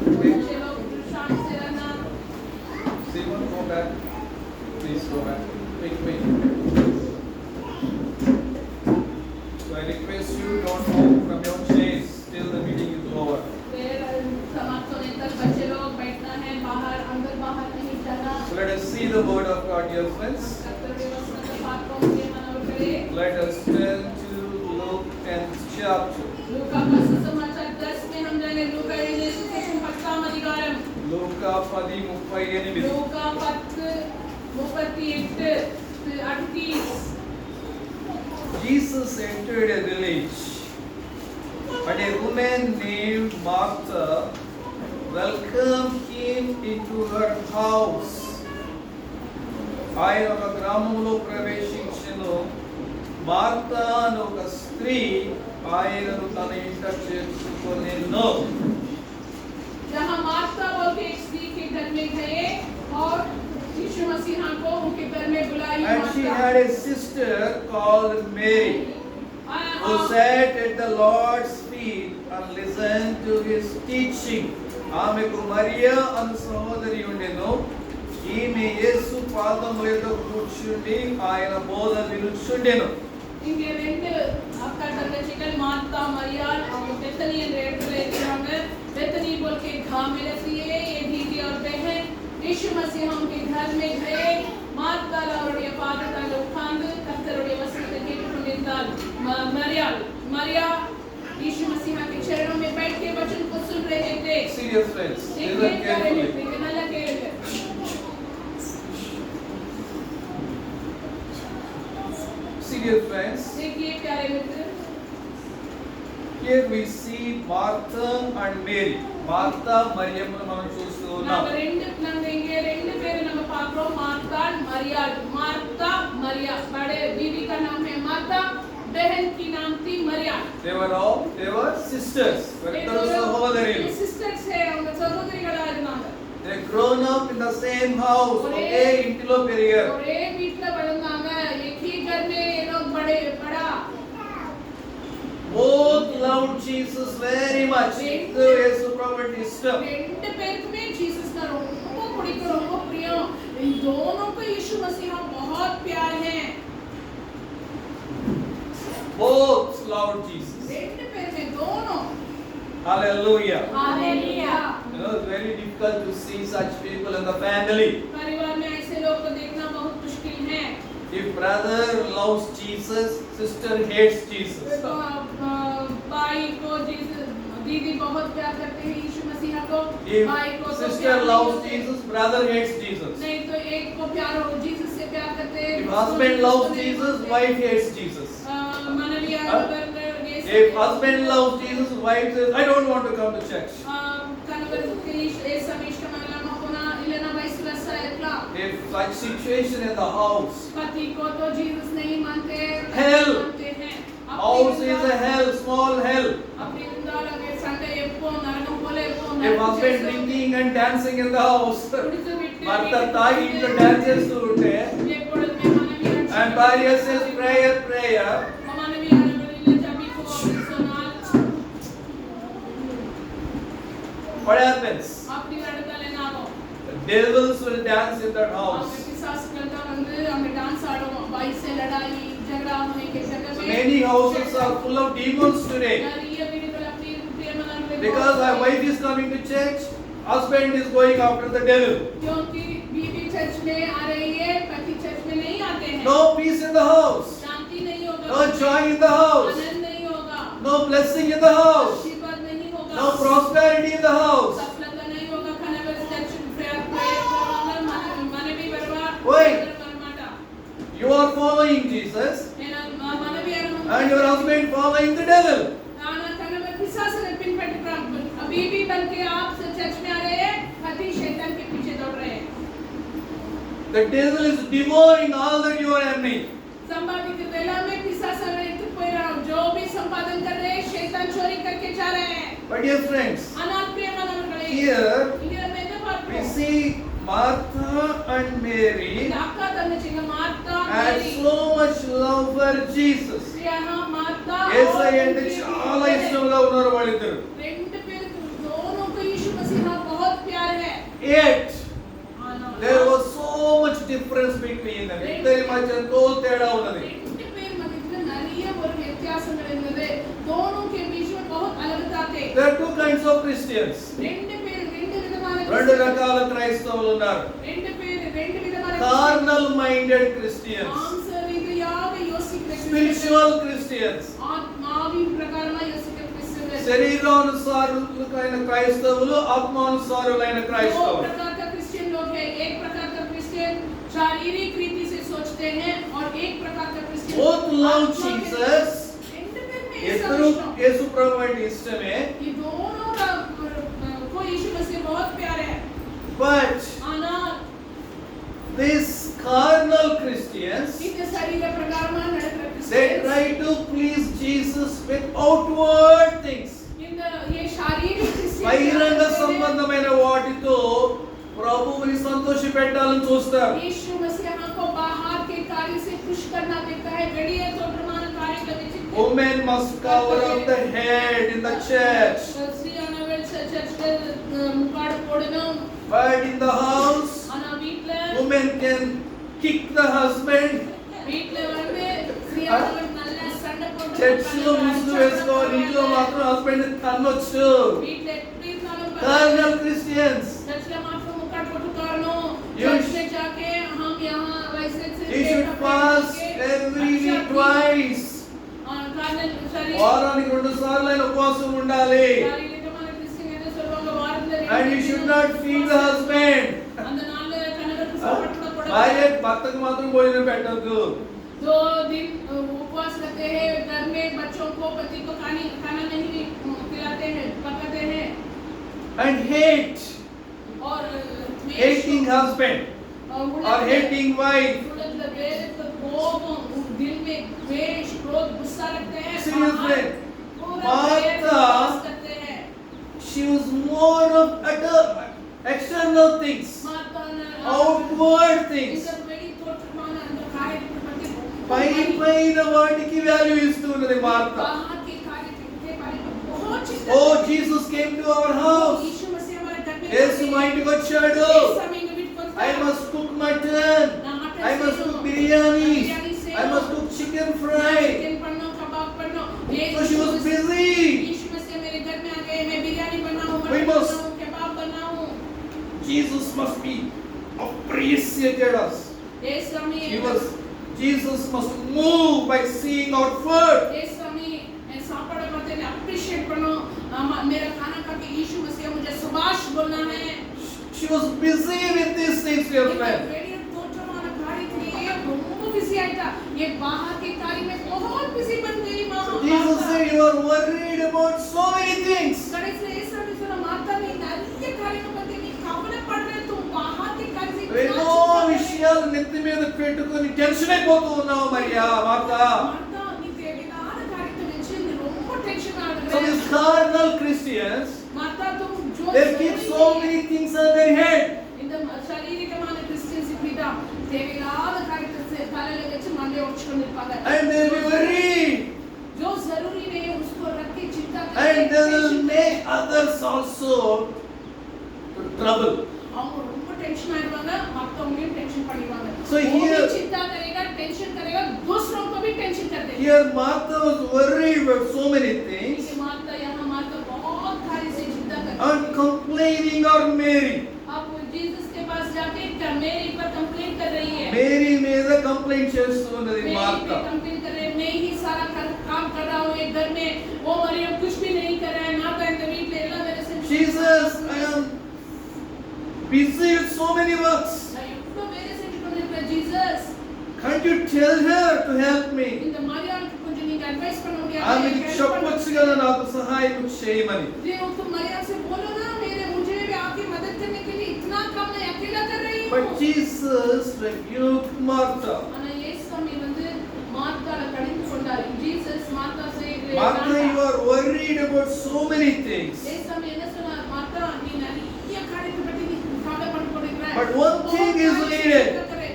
बच्चे लोग शांत से रहना। Simon, go back. Please go back. Quick. So I request you don't move from your chairs till the meeting is over. फिर समाप्त होने तक बच्चे लोग बैठना है, बाहर अंदर बाहर नहीं जाना। So let us see the word of God, dear friends. Let us turn to Luke 10th chapter. लूका का सुसमाचार 10 में हम जाएंगे। लूका ने सुसमाचार 10वां अधिकारम। Luka 10:38. Luka 10:38. Jesus entered a village, and a woman named Martha welcomed him into her house. ఆయన ఒక గ్రామంలో ప్రవేశించెను. మార్తా అను ఒక స్త్రీ ఆయనను తన ఇంట చేర్చుకొనెను. जहाँ मार्था बोल के एक स्त्री के घर में गए और यीशु मसीह को उनके घर में बुलाई। And she had a sister called Mary, who sat at the Lord's feet and listened to his teaching. ఆమెకు మరియా అను సహోదరి ఉండెను. ఈమె యేసు పాదముల యొద్ద కూర్చుండి ఆయన బోధ వినుచుండెను. இங்கே ரெண்டு அக்கா தங்கச்சிகள் மார்த்தா மரியாள் அவங்க बेथनी என்ற இடத்துல இருக்கிறாங்க। बेथनी बोल के गांव में रहती है ये दीदी और बहन। यीशु मसीह उनके घर में गए। मार्ता அவருடைய பாதத்தால் உட்கார்ந்து கர்த்தருடைய வசனத்தை கேட்டுக்கொண்டிருந்தாள்। मरिया यीशु मसीह के चरणों में बैठ के वचन को सुन रहे थे। Serious friends, listen carefully. Serious friends, देखिए प्यारे मित्र, here we see Martha and Mary. Martha మరియమ్మను మనం చూస్తూ ఉన్నాం. ரெண்டு பேர் நம்ம பார்க்கிறோம்। मार्ता मरियाल। मार्ता मरिया बड़े बीवी का नाम है मार्ता, बहन की नाम थी मरिया। They were sisters. ఇద్దరు సహోదరులు. సిస్టర్స్ है அவங்க సహోదరిகளா இருந்தாங்க. They grown up in the same house. ఒకే ఇంటిలో పెరిగారు. ఒకే வீட்ல வளர்ந்தாங்க। एक ही घर में ये लोग बड़ा। Both loved Jesus very much. యేసు ప్రభువుని ఇష్టం. రెండు పేరుకుమే जीसस का ரொம்ப பிடிக்கும், ரொம்ப प्रिय। इन दोनों को यीशु मसीह बहुत प्यार है। Both loved Jesus. రెండు పేరు में दोनों। Hallelujah. Hallelujah. You know, it's very difficult to see such people in the family. परिवार में ऐसे लोग को देखना बहुत मुश्किल है। If brother loves Jesus, sister hates Jesus. तो भाई को जीसस, दीदी बहुत प्यार करते हैं यीशु मसीह को। भाई को If sister loves Jesus, brother hates Jesus. नहीं तो एक को प्यार हो जीसस से प्यार करते हैं। If husband loves Jesus, wife hates Jesus. मानवीय If husband loves Jesus, wife says, I don't want to come to church. If such situation in the house, पति को तो जीसस नहीं मानते, Hell. मानते हैं। house is a hell, small hell. अपनी जिंदगी के संग ये पो नरकम बोले पो If husband drinking and dancing in the house, భర్త తాగి ఇంట్లో డాన్స్ చేస్తూ ఉంటే, and భార్య says prayer. What happens? The devils will dance in that house. So many houses are full of demons today. Because my wife is coming to church, husband is going after the devil. No peace in the house. No joy in the house. No blessing in the house. No prosperity in the house. Wait. You are following Jesus and your husband following the devil. अभी भी बल्कि आप church में आ रहे हैं, पति शैतान के पीछे दौड़ रहे हैं। The devil is devouring all that you are earning. संपादन के वेला में पिशाच कोई जो भी संपादन कर रहे हैं, शैतान चोरी करके जा रहे हैं। But dear friends, here we see Martha and Mary had so much love for Jesus. యేసయ్య అంటే చాలా ఇష్టంగా ఉన్నారు వాళ్ళిద్దరు. है Yet आना there was so much difference between them. ఇద్దరి మధ్య ఎంతో తేడా ఉన్నది. ரெண்டு பேர் மத்தியில நிறைய ஒரு வித்தியாசங்கள் இருந்தது दोनों के बीच में बहुत अलगता थे There are two kinds of Christians. ரெண்டு பேர் ரெண்டு விதமான రెండు రకాల క్రైస్తవులు ఉన్నారు. ரெண்டு பேர் ரெண்டு விதமான Carnal minded Christians, மாம்ச ரீதியாக யோசிக்கிற spiritual Christians. ఆత్మావి ప్రకారంగా యోసిக்கிற క్రిస్టియన్లు శరీరానుసారులైన క్రైస్తవులు, ఆత్మానుసారులైన दो క్రైస్తవులు. प्रकार का क्रिश्चियन लोग हैं एक प्रकार का क्रिश्चियन शारीरिक रीति से सोचते हैं और एक प्रकार का क्रिश्चियन Both love आत्मा के- Jesus. రెండు పేరు में ఇద్దరు ऐसा इष्टం। యేసు ప్రభువు అంటే ఇష్టమే. ये दोनों का को यीशु मसीह बहुत प्यारे है But आना these carnal Christians, इनके शरीर प्रकार में नडकर they Christian try to please Jesus with outward things. इन ये शारीरिक क्रिश्चियन బహిరంగ సంబంధమైన వాటితో ప్రభువుని సంతోషపెట్టాలని చూస్తారు. यीशु मसीह को बाहर के कार्य से खुश करना देता है गड़िया तोड़मान कार्य करने Women must cover up the head in the church. Shri अनवेल चर्च के मुकाड़ पोड़ना But in the house, आना वीटले women can kick the husband. वीटले वंदे श्री अनवेल नल्ला संड पोड़ చర్చిలో ముసుగు వేసుకోవాలి, ఇంట్లో మాత్రం హస్బెండ్ తన్నొచ్చు. वीटले प्लीज नालो Carnal Christians. चर्च के मात्र मुकाड़ पोड़ कारणों You चर्च में जाके हम यहाँ वैसे से You should fast every week twice. कारण शरीर వారానికి 2 సార్లు అయిన ఉపవాసం ఉండాలి. శారీరకమైన క్రిస్టియన్ ఏదో సర్వంగా వారంలో And you should not feed the husband. அந்த நாள்ல கணவருக்கு சாப்பிட భార్య భర్తకు మాత్రం భోజనం పెట్టొద్దు. 2 दिन उपवास रखते हैं घर में बच्चों को पति को खाना नहीं खिलाते हैं पकाते हैं And hate, और hating husband or hating wife. दिल में द्वेष क्रोध गुस्सा रखते हैं Seriously, पूरा Martha, करते हैं she was more of external things, outward things. పైన వాటికి వాల్యూ ఇస్తున్నది Martha. Oh, Jesus came to our house. యేసు మా ఇంటికి వచ్చాడు. I must cook mutton. I must cook biryani. I must cook chicken fry. So she was busy. We must. Jesus must be appreciated us. Jesus must move by seeing our food. मेरा खाना खा के यीशु मसीह मुझे सुभाष बोलना है She was busy with these things, dear friend. ये बाहर के कार्य में बहुत बिजी बन गई माँ Jesus said, you are worried about so many things. माता ने ये कार्य को पति नहीं कामना पड़ रहे तुम बाहर के कार्य से ఎన్నో విషయాలు నెత్తి మీద పెట్టుకొని టెన్షన్ అయిపోతూ ఉన్నావు మరియా మాత. माता नी देविदार कार्य तो टेंशन ரொம்ப टेंशन आ So रहे these carnal Christians, माता तुम जो they keep so many things on their head. இந்த शारीरिकமான கிறிஸ்டியன்ஸ் இப்படிடா தேவையில்லாத காரியத்தை தலையில வச்சு மண்டைய உடைச்சுட்டு இருப்பாங்க And they will be worried. जो जरूरी नहीं है उसको रख के चिंता And they will make others also to trouble. அவங்க ரொம்ப டென்ஷன் ஆயிடுவாங்க மத்தவங்களையும் டென்ஷன் பண்ணிடுவாங்க So here- चिंता करेगा टेंशन करेगा दूसरों को भी टेंशन कर देगा Here Martha was worried about so many things इसे माता यहाँ माता बहुत कार्य से चिंता करती है and complaining on Mary. अब जीसस के पास जाके मेरी पर कंप्लेंट कर रही है మేరీ మీద కంప్లైంట్ చేస్తున్నది मेरी మార్త. पे कंप्लेंट कर रहे हैं मैं ही सारा काम कर रहा हूँ एक घर में वो मरियम कुछ भी नहीं कर रहा है माता இந்த வீட்ல எல்லாம் வேலை செஞ்சு Jesus, I am busy with so many works. நான் எவ்வளவு வேலை செஞ்சு கொண்டிருக்கிறேன் Jesus Can't you tell her to help me? இந்த மரியாளுக்கு கொஞ்சம் நீங்க அட்வைஸ் பண்ண ఆమెకి முடியாது చెప్పొచ్చు కదా నాకు సహాయం చేయమని. जी तुम मरियम से बोलो ना मुझे भी आपकी मदद करने के लिए इतना काम मैं अकेला कर रही हूँ But Jesus rebuked Martha. ஆனா இயேசு சாமி வந்து மார்த்தாளை கடிந்து கொண்டார் ஜீசஸ் மார்த்தா से Martha, you are worried about so many things. இயேசு சாமி என்ன சொன்னார் மார்த்தா நீ நிறைய காரியத்தை பத்தி நீ கவலைப்பட்டு கொண்டிருக்கிற But one thing is needed. ஒரே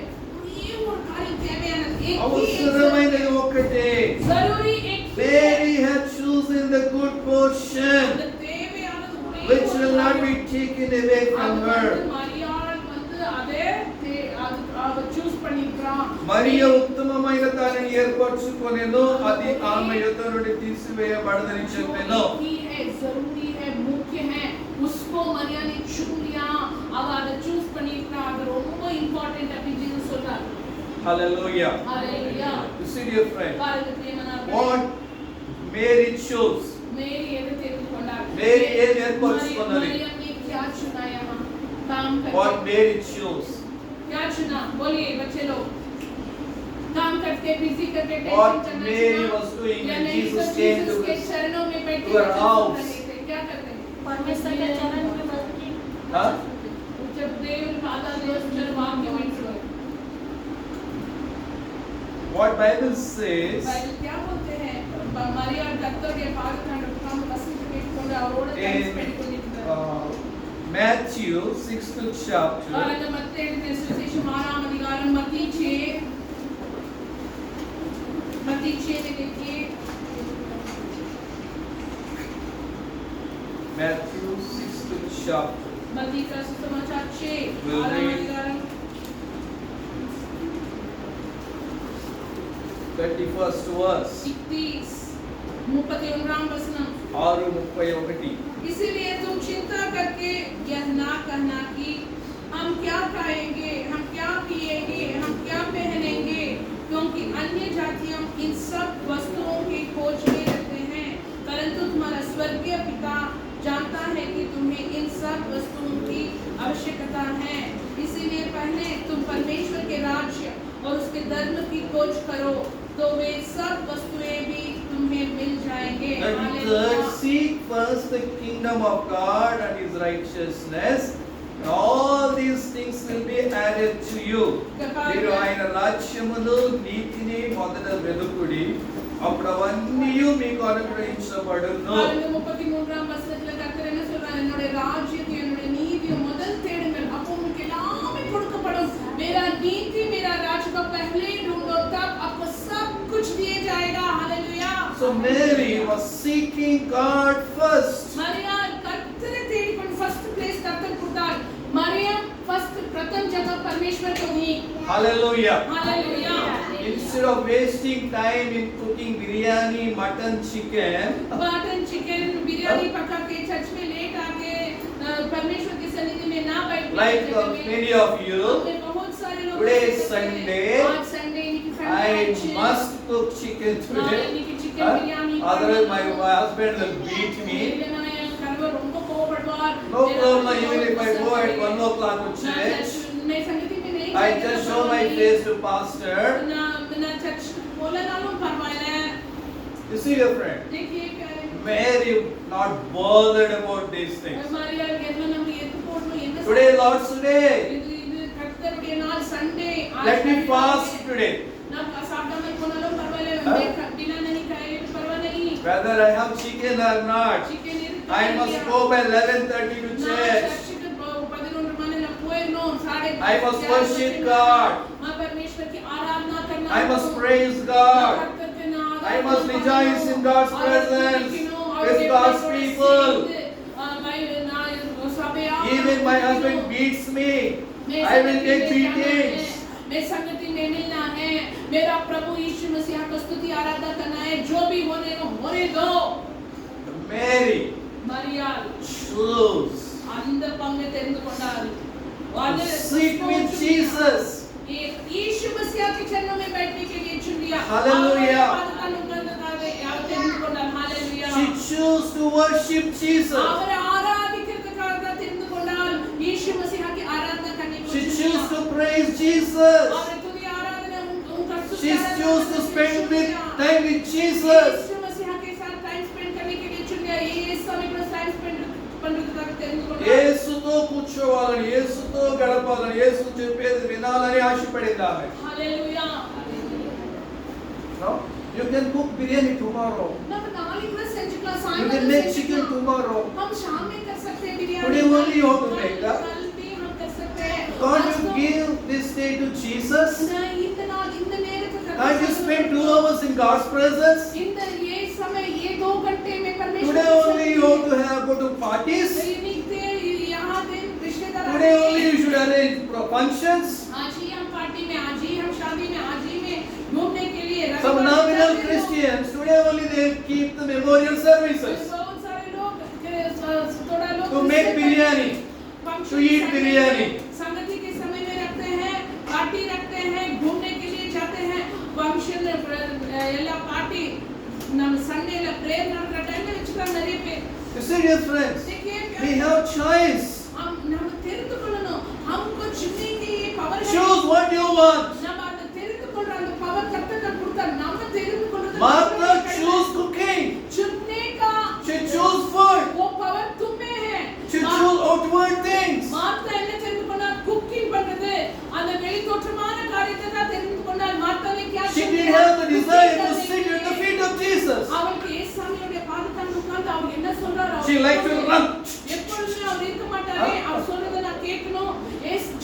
ஒரு காரியம் தேவையானது అవసరమైనది ఒక్కటే. जरूरी एक Mary had chosen the good portion அந்த தேவையானது ஒரே which shall not be taken away from her. மரியாள் வந்து அதே அவ சூஸ் பண்ணிக்கிறான். మరియ ఉత్తమమైన దానిని ఏర్పరచుకొనెను, అది ఆమె యొద్ద నుండి తీసివేయబడదని చెప్పెను. ये है जरूरी है, मुख्य है, उसको मरिया ने चुन लिया. अब அதை சூஸ் பண்ணிக்கிறான். அது ரொம்ப இம்பார்ட்டன்ட் அப்படி ஜீசஸ் சொல்றார். Hallelujah. Hallelujah. You see, dear friend, பாருங்க பிரியமானவர்களே, what Mary chose. மேரி எதை தெரிந்து கொண்டார்? மேரி ஏன் ஏற்படுத்திக்கொண்டது? मरियम ने क्या चुना यहाँ काम करके? What Mary chose. क्या चुना? बोलिए बच्चे लोग. काम करते बिजी करते What tension Mary was doing या when नहीं Jesus तो came जीसस to के his- चरणों में बैठ to के her house. क्या करते हैं? परमेश्वर के चरण में बैठ Huh? जब देव आधा देव चरण वाक्य में सुनो. What Bible says, बाइबल क्या बोलते हैं? मरिया डॉक्टर के पास हम वसीयत पेట్టుకొని ಅವரோட ಟೈಮ್ in ಸ್ಪೆಂಡ್ ಮಾಡಿದ್ರು. Matthew 6th chapter, பாருங்க மத்தேயு எழுதின சுவிசேஷம் 6ஆம் அதிகாரம் மத்தேயு 6 में देखिए. Matthew 6th chapter, मत्ती का सुसमाचार 6 We'll 6आम read. अधिकाరం 31st verse, 31 वचन. 6:31. इसीलिए तुम चिंता करके यह ना कहना कि हम क्या खाएंगे, हम क्या पिएंगे, हम क्या पहनेंगे, क्योंकि अन्य जातियां इन सब वस्तुओं की खोज में रहते हैं, परंतु तुम्हारा स्वर्गीय पिता जानता है कि तुम्हें इन सब वस्तुओं की आवश्यकता है. इसीलिए पहले तुम परमेश्वर के राज्य और उसके धर्म की खोज करो, तो वे सब वस्तुएं भी तुम्हें मिल जाएंगे. And third, seek first the kingdom of God and His righteousness, and all these things will be added to you. మీరు ఆయన రాజ్యమును నీతిని మొదట వెదుకుడి, అప్పుడు అవన్నీ మీకు అనుగ్రహించబడును. பாருங்க 33ஆம் வசனத்துல கர்த்தர் என்ன சொல்றாரு? என்னுடைய ராஜ்யத்தை என்னுடைய நீதியை முதல் தேடுங்கள், அப்போ உங்களுக்கு எல்லாமே கொடுக்கப்படும். मेरा नीति मेरा राज्य को पहले ढूंढो, तब आपको सब कुछ दिया जाएगा. Hallelujah. So Mary was seeking God first. मरिया कर्तरे தேடிக்கொண்டு ஃபர்ஸ்ட் பிளேஸ் கர்த்தர் கொடுத்தார். मरियम फर्स्ट प्रथम जगह परमेश्वर को दी. Hallelujah. Hallelujah. Instead of wasting time in cooking biryani, mutton, chicken, mutton chicken biryani पका के चर्च में लेट आके परमेश्वर की सन्निधि में ना बैठ like many of you, बहुत सारे लोग today is Sunday, आज Sunday I must cook chicken today. Otherwise my husband will beat me. No problem, even if I go at 1 o'clock to church, I just show my face to pastor. You see your friend, Mary not bothered about these things. Today, Lord's Day, let me fast today. Whether I have chicken or not, I must go by 11:30 to church. I must worship God. I must praise God. I must rejoice in God's presence with God's people. Even my husband beats me, I will take beatings. मैं संगति में मिलना है, मेरा प्रभु यीशु मसीह को स्तुति आराधना करना है, जो भी होने को होने दो. Mary मरिया chose அந்த பங்கை தெரிந்து கொண்டார். to sit with Jesus. यीशु मसीह के चरणों में बैठने के लिए चुन लिया. Hallelujah. Hallelujah. She chose to worship Jesus. அவரை ஆராதிக்கிறதுக்காக தெரிந்து கொண்டார். यीशु मसीह की आराधना करने को She चुन chose लिया. to praise Jesus. அவரை துதி ஆராधना उनका She chose to spend time with Jesus. यीशु मसीह के साथ टाइम स्पेंड करने के लिए चुन लिया. ये समय पर टाइम स्पेंड పండుగ தெரிந்து கொண்டார். యేసుతో కూర్చోవాలని, యేసుతో గడపాలని, యేసు చెప్పేది వినాలని ఆశపడింది ఆమె. Hallelujah. No? You can cook biryani tomorrow. நம்ம நாளைக்கு கூட செஞ்சுக்கலாம். You சாயங்காலம் can make chicken செஞ்சுக்கலாம். tomorrow. हम शाम में कर सकते हैं biryani. Today only you have to make that. कल भी हम कर सकते हैं. Can't you give this day to Jesus? नहीं, இந்த நாள் இந்த நேரத்துக்கு Can't you spend 2 hours in God's presence? இந்த ये समय ये 2 घंटे में परमेश्वर Today only you have to go to parties. இன்னைக்கு functions. आज ही हम पार्टी में, आज ही हम शादी में, आज ही में घूमने के लिए Some nominal Christians today only they keep the memorial services बहुत सारे लोग थोड़ा लोग to make biryani, to eat biryani. संगति के समय में रखते हैं, पार्टी रखते हैं, घूमने के लिए जाते हैं, फंक्शन ಎಲ್ಲ ಪಾರ್ಟಿ ನಮ್ಮ ಸಂಡೇ ಎಲ್ಲ ಪ್ರೇಯರ್ ನಡೆದ ಟೈಮ್ ಹೆಚ್ಚಿಗೆ நிறைய பேர். You see, dear friends, we have choice. हम தெரிந்துಕೊಳ್ಳணும். हमको चुनने की ये पावर है. Choose what you want. நம்ம அந்த தெரிந்துಕೊಳ್ಳற அந்த பவர் கர்த்தர் கொடுத்தார். நம்ம தெரிந்துಕೊಳ್ಳறது. Martha choose cooking. चुनने का She choose food. वो पावर तुम में है. She choose outward things. Martha என்ன தெரிந்துக்கொண்டா? குக்கிங் பண்றது. அந்த வெளி தோற்றமான காரியத்தை தான் தெரிந்துக்கொண்டாள். மார்த்தாவே क्या She didn't have the desire to sit at the feet of Jesus. அவளுக்கு இயேசுவினுடைய பாதத்தில் உட்கார்ந்து அவர் என்ன சொல்றாரோ She liked to run. எப்பொழுதுமே அவர் இருக்க மாட்டாரே. அவர் சொல்றதை நான் கேட்கணும்.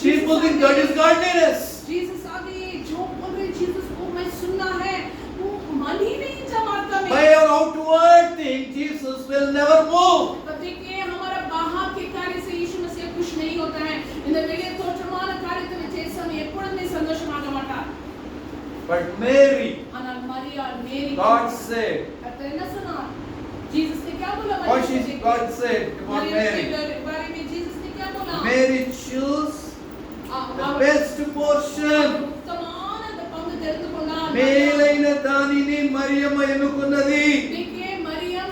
People think that is godliness. Jesus आ गए जो बोल रहे जीसस को मैं सुनना है वो मन ही नहीं था मार्था में. By our outward thing, Jesus will never move. तो देखिए हमारा बाहर के कार्य से यीशु मसीह खुश नहीं होता है. இந்த வெளிய தோற்றமான காரியத்தை வச்சு இயேசு எப்பொழுதுமே சந்தோஷமாக மாட்டார். But Mary, ஆனால் மரியாள் மேரி God said, கர்த்தர் என்ன சொன்னார்? जीसस ने क्या बोला? what God said about Mary. बारे में जीसस ने क्या बोला? Mary choose the best portion. ఉత్తమమైన அந்த பங்கு தெரிந்துకొண்டார். మేలైన దానిని మరియమ్మ ఎన్నుకున్నది. देखिए मरियम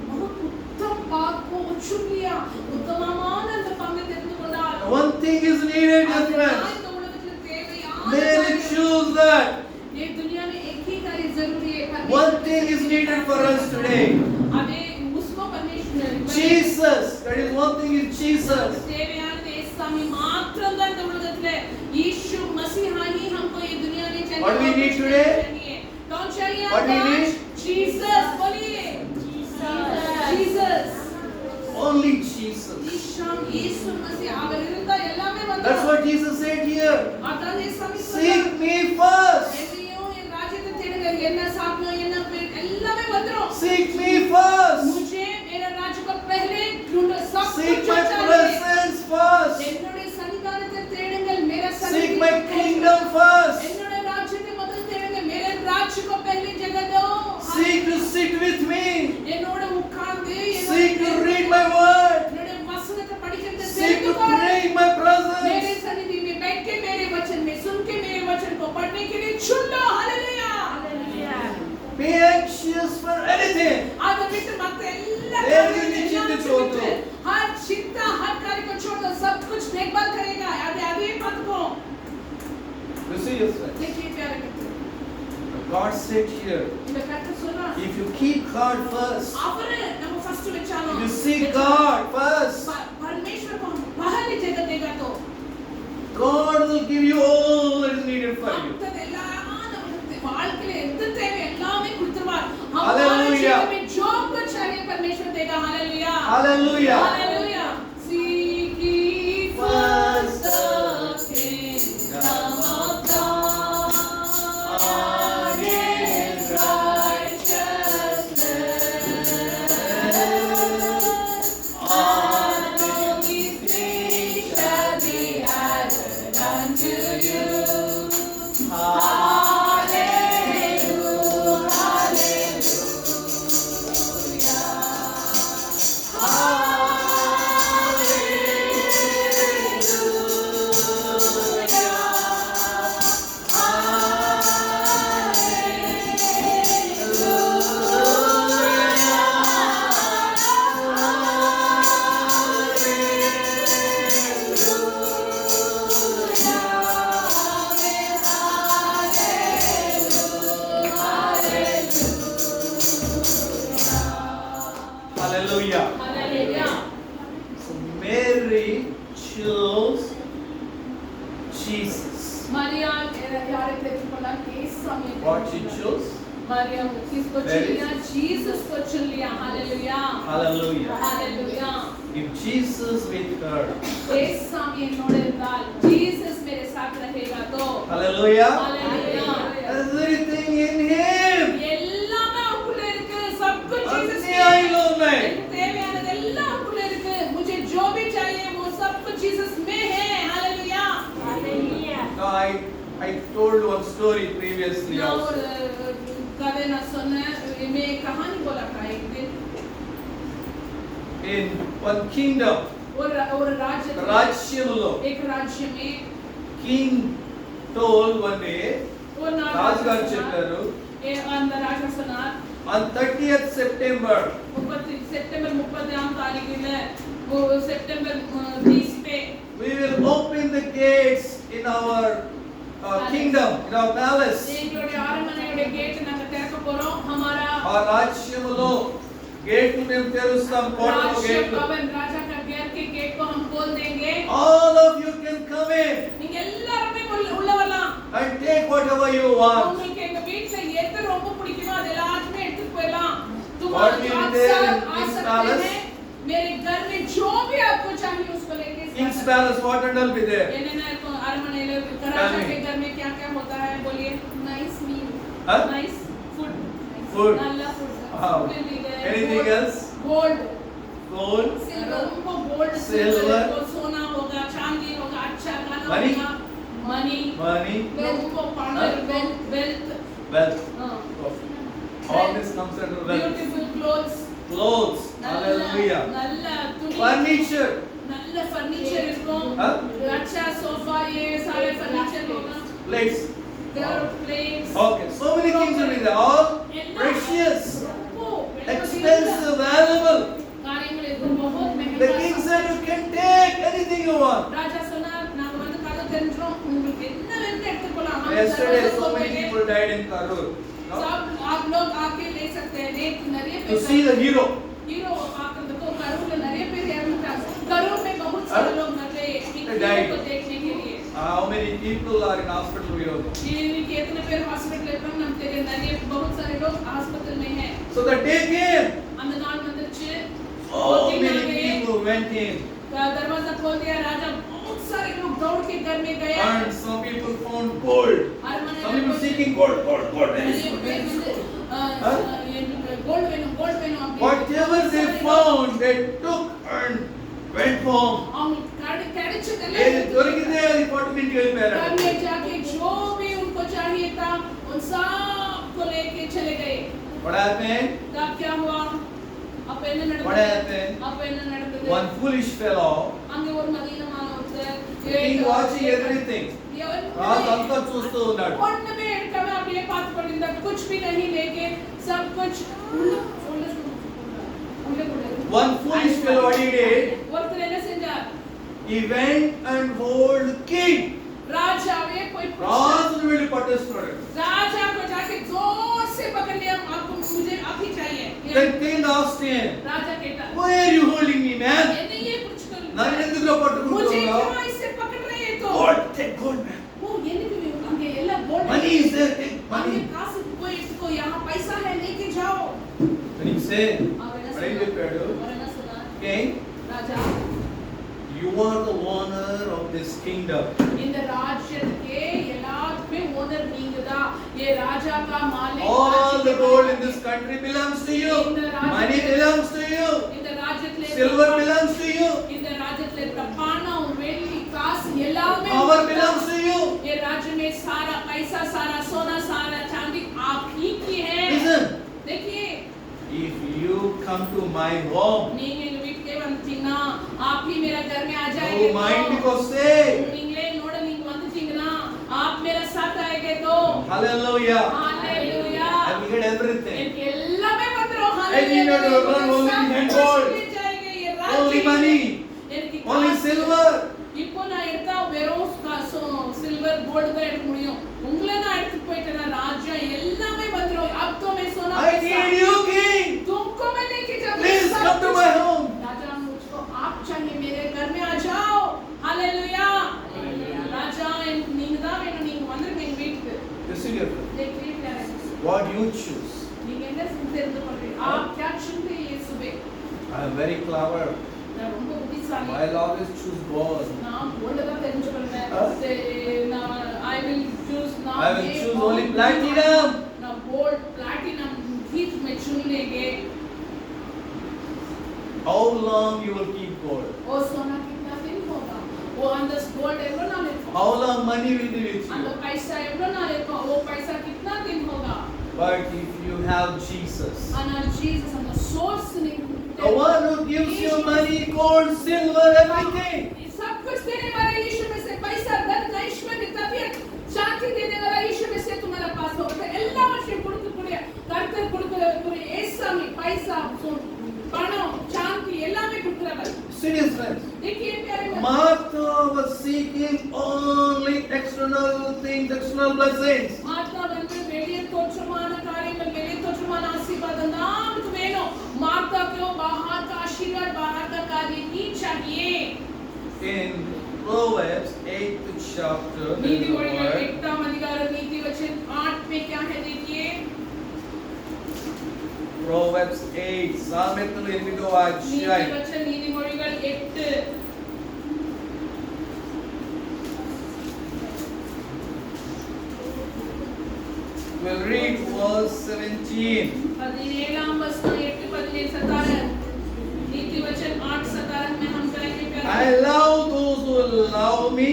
बहुत उत्तम बात को चुन लिया. ఉత్తమమైన அந்த பங்கு தெரிந்துకొண்டார். One thing is needed, dear friends. இந்த உலகத்தில் தேவையான Mary choose that. ये दुनिया में एक ही कार्य जरूरी है. One thing is needed for us today. अबे उसको परमेश्वर Jesus. That is one thing is Jesus. தேவையானது இயேசுவை மாத்திரம் தான் இந்த உலகத்திலே. यीशु मसीह ही हमको ये दुनिया में चाहिए. What we need today? कौन चाहिए? What we need? जीसस. बोलिए जीसस. Only Jesus. यीशु मसीह அவர் இருந்தா எல்லாமே வந்துரும். That's what Jesus said here. அதான் இயேசுவை Seek me first. என்னையும் என் ராஜ்யத்தை தேடுங்க. என்ன சாப்பிடணும், என்ன எல்லாமே வந்துரும். Seek me first. मुझे मेरा राज्य को पहले ढूंढो. सब Seek कुछ my चाहिए. presence first. என்னுடைய சன்னிதானத்தை தேடுங்கள். मेरा Seek my kingdom first. என்னுடைய ராஜ்யத்தை முதல்ல தேடுங்கள். मेरे राज्य को पहली जगह दो. Seek to sit with me. என்னோட உட்கார்ந்து Seek to read my word. என்னோட வசனத்தை படிக்கிறது Seek to தெரிந்துக்கொள். pray in my मेरे presence. सन्निधि में बैठ के मेरे वचन में सुन के मेरे वचन को पढ़ने के लिए चुन लो. Hallelujah. Be anxious for anything. आगे बिट मत चिंता एल्ला छोड़ दो. हर चिंता हर कार्य को छोड़ दो. सब कुछ देखभाल करेगा. आगे आगे मत को. You see, yes, friends. देखिए प्यारे मित्र, God said here, இந்த கருத்து சொல்றா. if you keep God first, அவரே நம்ம first வெச்சாலும் if you seek God first, परमेश्वर को पहली जगह देगा तो God will give you all that is needed for you. மத்ததெல்லாம் நமக்கு வாழ்க்கையில எந்த தேவை எல்லாமே கொடுத்துருவார். Hallelujah. हमारे जीवन में जो कुछ चाहिए परमेश्वर देगा. Hallelujah. Hallelujah. Hallelujah. Seek ye first the kingdom of God and His righteousness. All these things shall be added unto you. Hallelujah. Hallelujah. Hallelujah. So Mary chose Jesus. Mariam यारे तेरे केस समय What she chose? मरियम किसको चुन लिया? Jesus को चुन लिया. Hallelujah. Hallelujah. Hallelujah. If Jesus with her, इस समय नोड़े दाल जीसस मेरे साथ रहेगा तो hallelujah, hallelujah. everything in Him. எல்லாமே அவருக்குள்ள இருக்கு. सब कुछ जीसस में अन्यायिलों में. எனக்கு தேவையானது எல்லாம் அவருக்குள்ள இருக்கு. मुझे जो भी चाहिए वो सब कुछ जीसस में है. Hallelujah. I told one story previously நான் also. ஒரு கதை நான் சொன்னேன் मैं एक कहानी बोला था एक दिन In one kingdom, और राज्य Rajyamlo, एक राज्य में king told one day, वो ना రాజుగారు చెప్పారు, अंदर राजा सुनार on 30th September, सितंबर 30 तारीख वो सितंबर 30 पे we will open the gates in our kingdom, in our palace. எங்களுடைய அரண்மனையோட கேட் நாங்க திறக்க போறோம் हमारा ఆ రాజ్యములో గేట్లు మేము తెరుస్తాం, కోటలో राज्य గేట్లు. भवन राजा का घर के गेट को हम खोल देंगे All of you can come in நீங்க எல்லாரும் உள்ள வரலாம் and take whatever you want. உங்களுக்கு எங்க வீட்ல எது ரொம்ப பிடிக்குமோ அது எல்லாத்தையுமே எடுத்து போயிடலாம் तुम What will आप be there सब in आ King's सकते palace? हैं मेरे घर में जो भी आपको चाहिए उसको लेके King's palace, what and all be there? என்னென்ன அரண்மனையில ராஜா के घर में क्या क्या होता है बोलिए नाइस मील Huh? Nice food Food. நல்ல food Wow. Anything else? Gold Gold, हमको गोल्ड Silver. सिल्वर सोना होगा चांदी होगा अच्छा खाना Money. होगा मनी money, हमको पावर वेल्थ wealth. हाँ All this comes under wealth. Beautiful clothes Clothes, hallelujah. நல்ல துணி Furniture, நல்ல फर्नीचर இருக்கும் Huh? अच्छा सोफा ये सारे फर्नीचर होगा plates. There plates Okay, so many things will be there. All precious, expensive, valuable. காரியங்கள் இருக்கும் बहुत The महंगा king said, you can take anything you want. ராஜா சொன்னார் நாங்க வந்து கதை தெரிஞ்சோம் உங்களுக்கு என்ன வேணும் எடுத்து போலாம் हम Yesterday, दरवाजा so खोल many देंगे। people died in Karur. No? सब आप लोग आके ले सकते हैं एक नरिये To see the hero. Hero आकर देखो करूर में नरिये पे इरंटास करूर में बहुत सारे लोग मर गए एक हीरो को देखने के लिए How many people are in hospital here? ये कितने पेर हॉस्पिटल में हम तेरे नरिये बहुत सारे लोग हॉस्पिटल में हैं So the day came. அந்த நாள் வந்துச்சு So many people went in. दरवाजा खोल दिया राजा बहुत सारे लोग दौड़ के घर में गए And some people found gold. Some people seeking gold. Gold वेनो Whatever they found, they took and went home. ఏది దొరికితే అది పట్టుకుని घर వెళ్ళిపోయారు. में जाके जो भी उनको चाहिए था उन सब को लेके चले गए What happened? तब क्या हुआ अब என்ன What நடந்தது happened? अब என்ன நடந்தது One foolish fellow, அங்க ஒரு மதியமான ஒருத்தர் king watching everything. రాజు అంతా చూస్తూ ఉన్నాడు. ஒண்ணுமே எடுக்காம அப்படியே பார்த்து கொண்டிருந்தார் कुछ भी नहीं लेके सब कुछ One foolish fellow, what he did? ஒருத்தர் என்ன செஞ்சார் He went and told the king. राजावे कोई రాజును వెళ్ళి పట్టేస్తున్నాడు. राजा को जाके जोर से पकड़ लिया आपको मुझे अभी चाहिए Then king asked him, राजा कहता why are you holding me, man? ये कुछ कर నన్ను ఎందుకు मुझे పట్టుకుంటున్నావు? क्यों इससे पकड़ रहे हैं तो Gold, take gold, man. वो ये नहीं अंगे ಎಲ್ಲ gold Money is there, take अंगे money. कासु कोई इसको यहाँ पैसा है लेके जाओ Then he said, అవెన what did you do? सुना King, Raja you are the owner of this kingdom. இந்த ராஜ்யத்துக்கு எல்லாத்துமே ஓனர் நீங்கதான் ये राजा का मालिक All the gold in this country belongs to you. Money belongs to you. இந்த ராஜ்யத்துல Silver belongs to you. இந்த ராஜ்யத்துல இருக்க பணம் வெள்ளி காசு எல்லாமே Power belongs to you. ये राज्य में सारा पैसा सारा सोना सारा चांदी आप ही की है Listen, देखिए if you come to my home, நீங்க எங்க வீட்டுக்கே வந்துட்டீங்கன்னா आप ही मेरा घर में आ no जाएंगे mind because say, நீங்களே என்னோட நீங்க வந்துட்டீங்கன்னா आप मेरा साथ आएंगे तो hallelujah. Hallelujah I will get everything. எனக்கு எல்லாமே வந்துரும் I need not to run only in gold. Only money. Only silver. இப்போ நான் எடுத்தா வெறும் சில்வர் கோல்ட் தான் எடுக்க முடியும் உங்களை நான் எடுத்து போயிட்டேனா ராஜ்யம் எல்லாமே வந்துரும் अब तो मैं सोना I need you, king. तुमको मैं लेके जाऊंगा Please come to my home. राजा मुझको आप चाहिए मेरे घर में आ जाओ हालेलुया राजा நீங்க தான் வேணும் நீங்க வந்துருங்க எங்க வீட்டுக்கு Listen here. देखिए What you choose. நீங்க என்ன தெரிந்து கொள்றீங்க आप क्या चुनते हैं ये सुबह I am very clever. நான் ரொம்ப புத்திசாலி I'll always choose gold. நான் கோல்ட் தான் தெரிஞ்சுக்கொள்வேன் நான் I will choose now I will choose only platinum. ना गोल्ड प्लैटिनम ही मैं चुन लेंगे How long you will keep gold? और सोना कितना दिन होगा वो अंदर गोल्ड एवं ना how long money will be with அந்த you. पैसा எவ்வளவு நாள் இருக்கும் वो पैसा कितना दिन होगा But if you have Jesus, ஆனால் ஜீசஸ் அந்த source the one who gives you money, gold, silver, everything. सब कुछ देने वाला यीशु में से पैसा धन ऐश्वर्य तबीयत शांति देने वाला यीशु में से तुम्हारा पास होगा எல்லாவற்றையும் கொடுக்கக்கூடிய கர்த்தர் கொடுக்கக்கூடிய ஏசாமி பைசா பணம் சாந்தி எல்லாமே கொடுக்கிறவர். Serious friends. देखिए प्यारे बच्चों, Martha was seeking only external things, external blessings. Martha வந்து வெளியே தோற்றமான காரியங்கள் வெளியே தோற்றமான ஆசீர்வாதம் தான் நமக்கு வேணும். मार्ता को बाहर का आशीर्वाद बाहर का कार्य नहीं चाहिए. In Proverbs 8th chapter, there is a नीतिवचन word. 8वां अधिकार नीतिवचन 8 में क्या है देखिए. Proverbs 8, సామెతలు 8వ అధ్యాయం. नीतिवचन नीतिमொழிகள் 8. We'll read verse 17. 17 वचन 8 17 17 नीतिवचन 8 17 में हम करेंगे I love those who love me,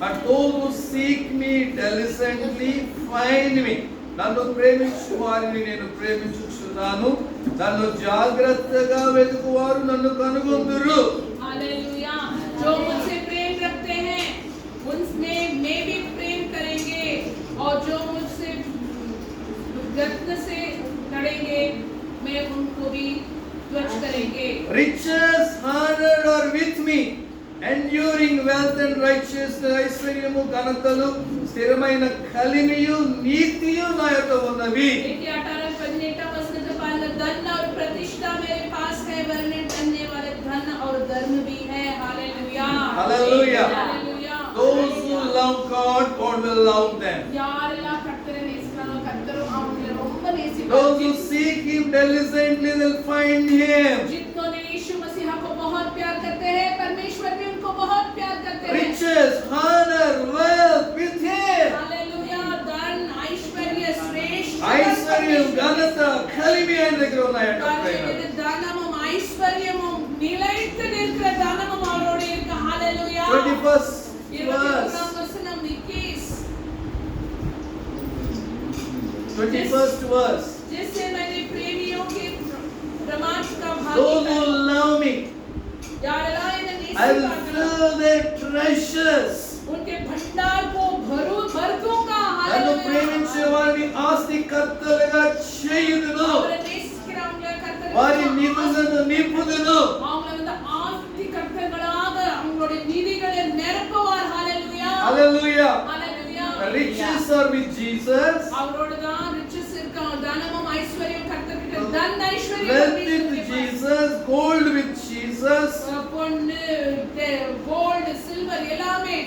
but those who seek me diligently find me. నన్ను ప్రేమించు వారిని నేను ప్రేమించుచున్నాను, నన్ను జాగ్రత్తగా వెతుకువారు నన్ను కనుగొందురు. हालेलुया. जो मुझसे प्रेम रखते हैं उनमें मैं भी प्रेम करेंगे और जो मुझसे यत्न से लड़ेंगे मैं उनको भी ध्वज करेंगे. Riches, honor are with me, enduring wealth and righteousness, ఐశ్వర్యము ఘనతలు స్థిరమైన కలిమియు నీతియు నా యొద్ద ఉన్నవి. देखिए 18 18 वचन जो पाल धन और प्रतिष्ठा मेरे पास है वर्णन करने वाले धन और धर्म भी है. Hallelujah. Hallelujah. Hallelujah. Those who love God, God will love them. யாரெல்லாம் கர்த்தரை நேசிக்கிறாங்களோ கர்த்தரும் அவங்களை ரொம்ப நேசிப்பார். Those who seek Him diligently will find Him. जिन्होंने यीशु मसीह को बहुत प्यार करते हैं परमेश्वर भी उनको बहुत प्यार करते हैं. Riches, honor, wealth with Him. Hallelujah. धन ऐश्वर्य श्रेष्ठ ఐశ్వర్యం ఘనత కలిమి ఆయన దగ్గర ఉన్నాయంట ప్రేమ. தானமும் ஐஸ்வர்யமும் நிலைத்து நிற்கிற தானமும் அவரோடு இருக்கு. ஹalleluya. 21st 21 verse. வசனம் 21 21st verse. जिससे मैंने प्रेमियों के प्रमाण का Those भागी who love me, यारेला in I will Nesi fill their treasures. उनके भंडार को भर दूंगा. నన్ను हालेलुया. ప్రేమించే వారిని ఆస్తికర్తలుగా చేయుదును, அவரை நேசிக்கிறவங்களை கர்த்தர் వారి నిధులను నింపుదును. அவங்களை வந்து ஆஸ்தி கர்த்தர்களாக அவங்களுடைய நிதிகளை நிரப்புவார். ஹalleluya. Hallelujah. Hallelujah. The riches are with Jesus. அவரோட தான் riches இருக்கு. தனமும் ஐஸ்வர்யம் கர்த்தர்கிட்ட தன் ஐஸ்வர்யம் Wealth with Jesus, gold with Jesus. பொன்னு கோல்ட் சில்வர் எல்லாமே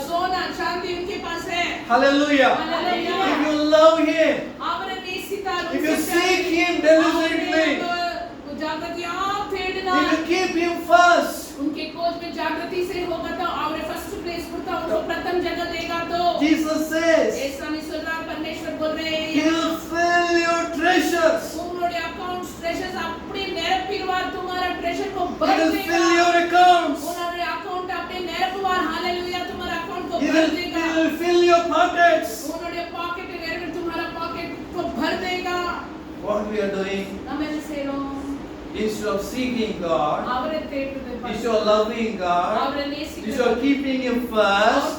सोना चांदी उनके पास है. Hallelujah. Hallelujah. If you love Him, அவரை நேசித்தால் if you seek Him diligently, जागृति आप फेडना if you keep Him first, उनके खोज में जागृति से होगा तो और फर्स्ट प्लेस होता उनको प्रथम जगह देगा. तो Jesus says, ऐसा नहीं सुन रहा परमेश्वर बोल रहे He हैं will fill your treasures. உங்களுடைய அக்கவுண்ட்ஸ் ட்ரெஷர்ஸ் அப்படி நிரப்பிடுவார். तुम्हारा ट्रेजर को He भर will देगा. fill your accounts. உங்களுடைய அக்கவுண்ட் அப்படியே நிரப்புவார். हालेलुया. तुम्हारा अकाउंट को He भर will देगा. fill your pockets. உங்களுடைய பாக்கெட் நிரப்பி तुम्हारा पॉकेट को भर देगा. What we are doing, நம்ம என்ன செய்றோம்? instead of seeking God, அவரை தேடுறது instead of loving God, அவரை instead நேசிக்கிறது of keeping Him first,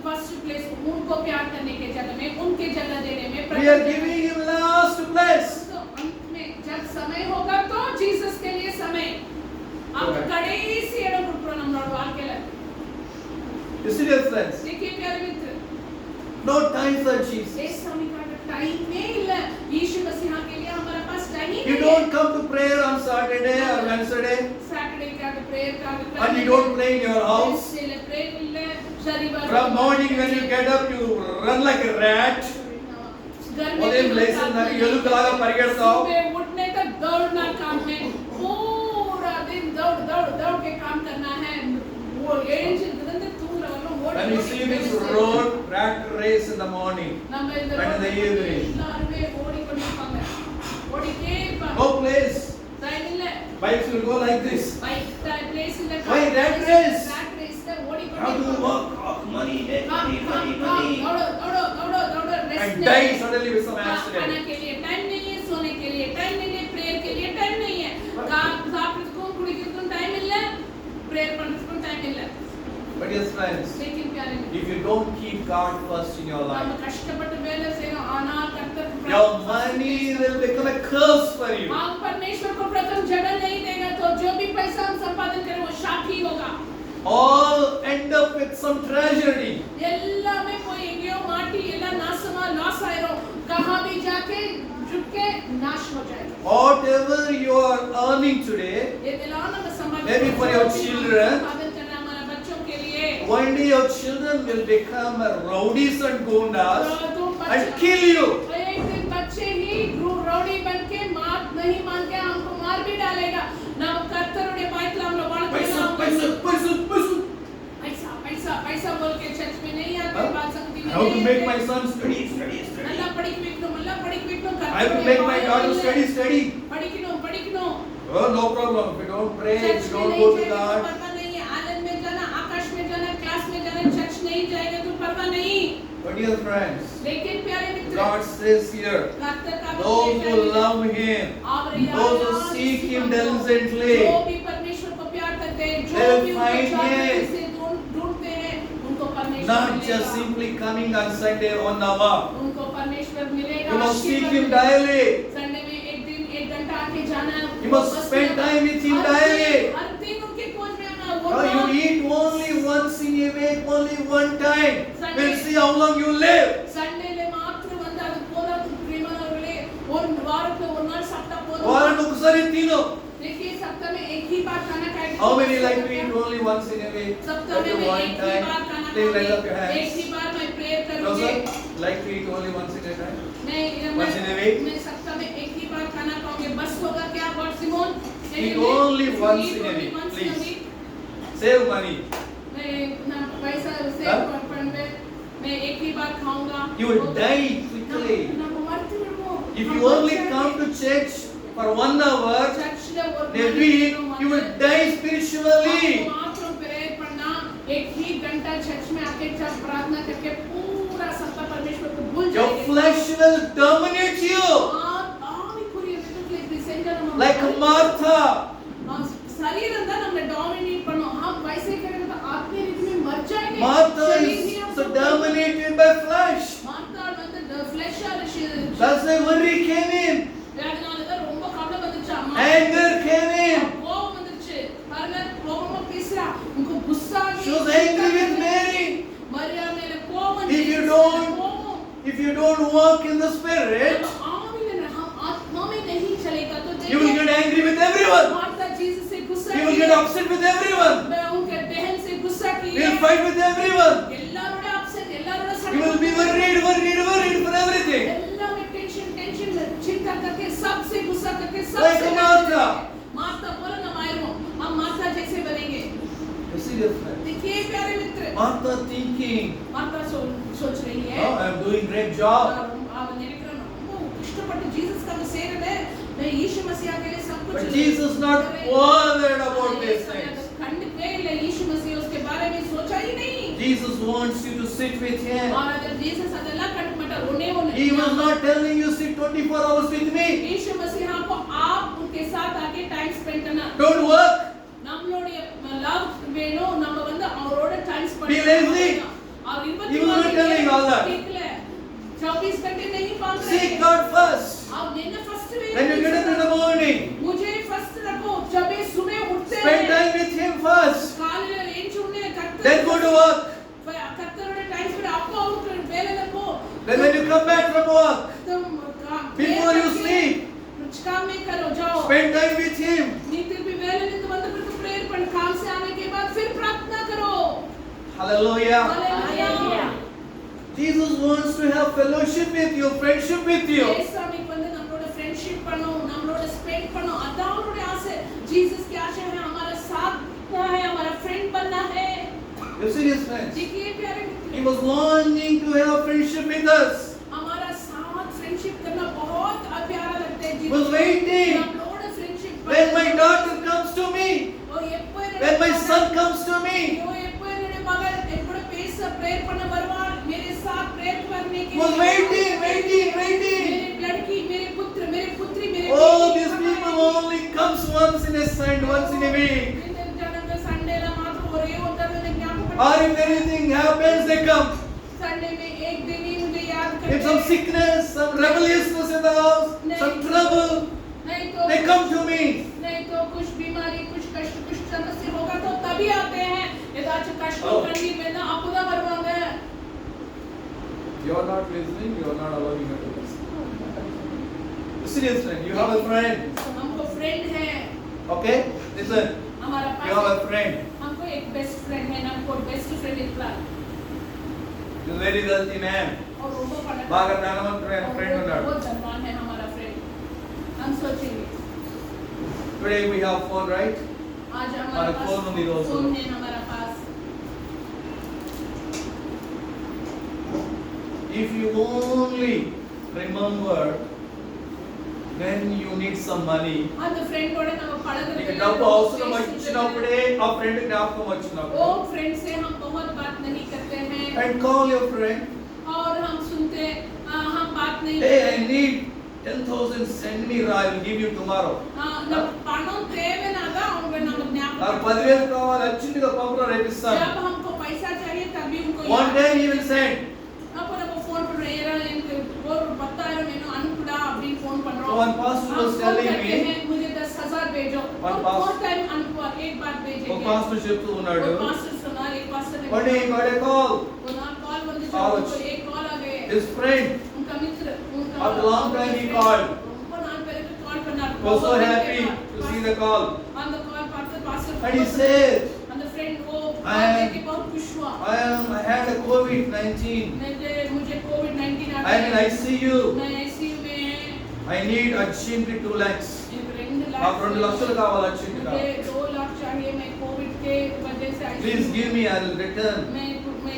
first place उनको प्यार करने के जगह में उनके जगह देने में we are giving Him last place. तो अंत में जब समय होगा तो जीसस के लिए समय अब कड़ेसी इடம் கொடுக்கிறோம் நம்மளோட வாழ்க்கையில. You see that, friends? देखिए प्यारे मित्र, No time for Jesus. इस समय का टाइम नहीं இல்ல. यीशु मसीह के लिए हमारे पास टाइम नहीं You है. don't come to prayer on Saturday or Wednesday Saturday का प्रेयर का and you don't play in your house. इसलिए प्रेयर मिल रहा है. शनिवार From morning when you get up, you run like a rat. ఉదయం లేచిందని ఎలుకలాగా పరిగెడతావు. सुबह उठने तक दौड़ना काम है. पूरा दिन दौड़ के काम करना है. वो एज दिन तूंग रहा वो When you see this road rat race in the morning, நம்ம இந்த and in the evening, எல்லாரும் ஓடிக்கொண்டிருப்பாங்க. ஓடிட்டே இருப்பாங்க. no place. டைம் இல்ல. Bikes will go like this. Bike place இல்ல. Why rat race? rat race ல How to ஓடிக்கொண்டிருப்பாங்க. work of money दौड़ो दौड़ो दौड़ो दौड़ो रेस्ट and नहीं die है। suddenly with some खाने accident. के लिए टाइम नहीं है, सोने के लिए टाइम नहीं है, प्रेयर के लिए टाइम नहीं है। साप्रितकुम कुड़िकितकुम टाइम इल्ला, प्रेयर पण्णितकुम टाइम इल्ला। But yes, friends, लेकिन प्यारे मित्र, if you don't keep God first in your हम life, कष्टपट्ट वेले से आना कर्तर your money will become a curse for you. हम परमेश्वर को प्रथम जगह नहीं देगा तो जो भी पैसा हम संपादन करें वो शाप ही होगा। All end up with some tragedy. எல்லாமே போய் எங்கேயோ மாட்டி எல்லாம் நாசமா லாஸ் ஆயிரும், कहां भी जाके झुक के नाश हो जाएगा। Whatever you are earning today, ये दिलाना मैं संभाल maybe for your children, संपादन करना हमारे बच्चों के लिए। one day your children will become rowdies and gundas तो and kill you. एक दिन बच्चे ही रौडी बन के मार नहीं मान के हमको मार भी डालेगा। ना कर्तरुடைய பாய்த்துல हमलो पैसा வாழ்க்கை पैसा पैसा पैसा. पैसा पैसा पैसा बोल के चर्च में नहीं आते, बात संगति में How to नहीं make आते। my son study, study, study. நல்லா படிக்கணும் நல்லா படிக்கணும் I have to make my daughter study, study. படிக்கணும் படிக்கணும்। Oh, no problem. If you don't pray, if church you में don't नहीं go to जाएगा तो God. परवाह नहीं है, आनंद में जाना, आकाश में जाना, क्लास में जाना, चर्च नहीं जाएगा तो परवाह नहीं। But dear friends, लेकिन प्यारे मित्र, God says here, कर्ता का those who love Him, those who seek Him diligently, जो भी परमेश्वर को प्यार करते हैं, जो they will भी find उनको Him. से ढूंढते हैं, उनको परमेश्वर not मिलेगा। just simply coming on Sunday on hour. उनको परमेश्वर मिलेगा। You must seek आशीर्वाद Him मिलेगा। daily. संडे में एक दिन 1 घंटा आके जाना। You must spend time with Him daily. हर दिन उनके खोज में आना। वो Now you लोग eat only once in a week, only one time. Sunday. We'll see how long you live. ಸಂಡೇಲೆ ಮಾತ್ರ ಬಂದು ಅದು ಪೋಲಾದು ಪ್ರೇಮನವರೇ ಒಂದು ವಾರಕ್ಕೆ ಒಂದು ನಾள் ಸಪ್ತಾಹ ಪೋದು। వారానికి ఒకసారి తిను. देखिए सप्ताह में एक ही बार खाना खाएंगे। How many like to eat only once in a week? सप्ताह Like में to one एक ही time. बार खाना Please raise up your खाएंगे। एक hands. ही बार मैं प्रेयर No करूंगी। sir. Like to eat only once in a time. मैं Once in a week? मैं सप्ताह में एक ही बार खाना खाऊंगी। बस होगा क्या what Simon? Eat only once in a week, please. Save money. मैं ना पैसा Huh? सेव करने मैं एक ही बार खाऊंगा। You will die quickly. ना मरती हूँ। If you only come to church for 1 hour church ले वो a week, you will die spiritually. मात्र प्रेयर पढ़ना, एक ही घंटा चर्च में आके जब प्रार्थना करके पूरा सत्ता परमेश्वर को भूल Your जाएंगे। flesh will dominate you like Martha. शरीर अंदर हमने डोमिनेट पढ़ो, हम वैसे करेंगे तो आत्मिक रीति में मर जाएंगे। Martha शरीर is ही हम so सब dominated by flesh. मार्था வந்து flesh ஆல That's why worry came in, அதனால தான் ரொம்ப கவலை வந்துச்சு அம்மா। anger came in. கோபம் வந்துச்சு, பாருங்க கோபமா பேசுறா, உங்க khussa She was angry with Mary. Maria மேல கோபம் If you வந்துச்சு, don't- கோபம் If you don't walk in the Spirit, आत्मा में हम आत्मा में नहीं चलेगा तो you will get angry with everyone. Martha Jesus से गुस्सा You will get upset with everyone. मैं उनके बहन से गुस्सा You किया, will fight with everyone. எல்லாரோட அப்செட் எல்லாரோட You will be worried for everything. எல்லாமே टेंशन चिंता करके सबसे गुस्सा करके Like सबसे Martha. मार्था बोला ना मायरो, हम मार्था जैसे बनेंगे। You see this, friend? देखिए प्यारे मित्र, Martha thinking, मार्था सोच रही है, oh, I am doing great job. அவன் நினைக்கிறான், ரொம்ப கஷ்டப்பட்டு ஜீசஸ் का मैं சேரல, मैं यीशु मसीह के लिए सब But कुछ Jesus not bothered about these things. खंडे ले यीशु मसीह उसके बारे में सोचा ही नहीं। Jesus wants you to sit with Him. और अगर जीसस அதெல்லாம் கண்டுமட்டார் ஒண்ணே He was not telling you sit 24 hours with me. यीशु मसीह को आप उनके साथ आके टाइम स्पेंड करना, Don't work. நம்மளுடைய லவ் வேணும், நம்ம வந்து அவரோட டைம் ஸ்பெண்ட் Be lazy. அவர் He was not telling all that. கேக்கல 24 घंटे नहीं पास Seek God first. आप ने first When you get up in the morning, मुझे फर्स्ट रखो, जब ये सुबह उठते spend time with Him first. காலையில ஏஞ்சுனே கர்த்தர் Then go to work. கர்த்தரோட டைம் ஸ்பெண்ட் அப்போ அவருக்கு வேலை रखो। Then when you come back from work, तुम before you sleep, कुछ काम नहीं करो, जाओ spend time with Him. नीति भी वेले नहीं तो बंद फिर प्रेयर पढ़, काम से आने के बाद फिर प्रार्थना करो। Hallelujah. Hallelujah. Jesus wants to have fellowship with you, friendship with you. ஏசாமிக்கு வந்து நம்மளோட ஃப்ரெண்ட்ஷிப் பண்ணணும், நம்மளோட ஸ்பெண்ட் பண்ணணும், அதான் அவருடைய ஆசை। जीसस की आशा है हमारा साथ ना है, हमारा फ्रेंड बनना है। You see this, friends? देखिए प्यारे He Mitra, was longing to have friendship with us. हमारा साथ फ्रेंडशिप करना बहुत प्यारा लगता है। He was waiting. நம்மளோட friendship When my daughter comes to me, और எப்போ when my son comes to me, எப்போ என்னுடைய மகள் என்னோட प्रेयर பண்ண வருவான் मेरे साथ प्रेयर करने के Was waiting. मेरे लड़की मेरे पुत्र मेरे पुत्री मेरे Oh, these people only comes once in a week. जनंग संडेला मात्र ஒரே ஒருத்தர் ஞாபகம் Or if anything happens, they come. Sunday में एक दिन ही मुझे याद If करते some sickness, some rebelliousness in the house, some trouble, नहीं तो they come to me. नहीं तो कुछ बीमारी कुछ कष्ट कुछ समस्या होगा तो तभी आते हैं ஏதாச்சும் கஷ்டம் Oh. கண்ணீர் வேணா அப்பதான் வருவாங்க You are not listening, you are not allowing her to listen. Serious friend, you have a friend. हमको फ्रेंड है Okay? Listen, हमारा you have pass a friend. हमको एक बेस्ट फ्रेंड है हमको बेस्ट फ्रेंड इतना He's a very wealthy man. और robo पढ़ा బాగా ధనవంతుడైన friend ఉన్నాడు. बहुत धनवान है हमारा फ्रेंड हम सोचेंगे Today we have phone, right? आज हमारे हमारा पास phone ఉంది రోజు. फोन है हमारा पास If you only remember when you need some money, அந்த फ्रेंड கூட நம்ம నీకు पढ़ते డబ్బు అవసరం వచ్చినప్పుడే ఆ ఫ్రెండ్ జ్ఞాపకం వచ్చినప్పుడు वो फ्रेंड से हम बहुत बात नहीं करते हैं and call your friend. और हम सुनते हम बात नहीं Hey, I need 10,000, send me, I will give you tomorrow. ನಮ್ಮ ಪಣಂ ತೇವೆನಾಗ அவங்க நம்ம ಜ್ಞಾಪಕ నాకు 10,000 కావాలి అర్జెంటుగా పంపురా రేపు ఇస్తాను. जब हमको पैसा चाहिए तभी उनको One day he will send. அப்ப நம்ம ஃபோன் பண்றோம் ஏரா எனக்கு ஒரு 10,000 வேணும் அனுப்புடா அப்படி ஃபோன் பண்றோம் So one pastor was telling me, मुझे 10,000 भेजो One और pastor- फोन टाइम अनुपुआ एक बार ఒక भेजेंगे పాస్టర్ చెప్తూ ఉన్నాడు. और पास्टर सुना एक पास्टर ने One day he got a call. बोला कॉल बंद Call. उनको एक कॉल आ गए His friend उनका मित्र उनका After long time he called. उनको नाम पहले तो कॉल करना was so happy to see the call. on the call pastor And he said, and the friend वो I कॉल am- करके बहुत खुश हुआ I had a COVID-19. मुझे कोविड-19 आ I am in गया ICU. मैं ICU में I need urgently 2 lakhs. एक 2 నాకు 2 లక్షలు కావాలి అర్జెంటుగా. मुझे 2 लाख चाहिए मैं कोविड के वजह से ICU Please give me, I will return. मैं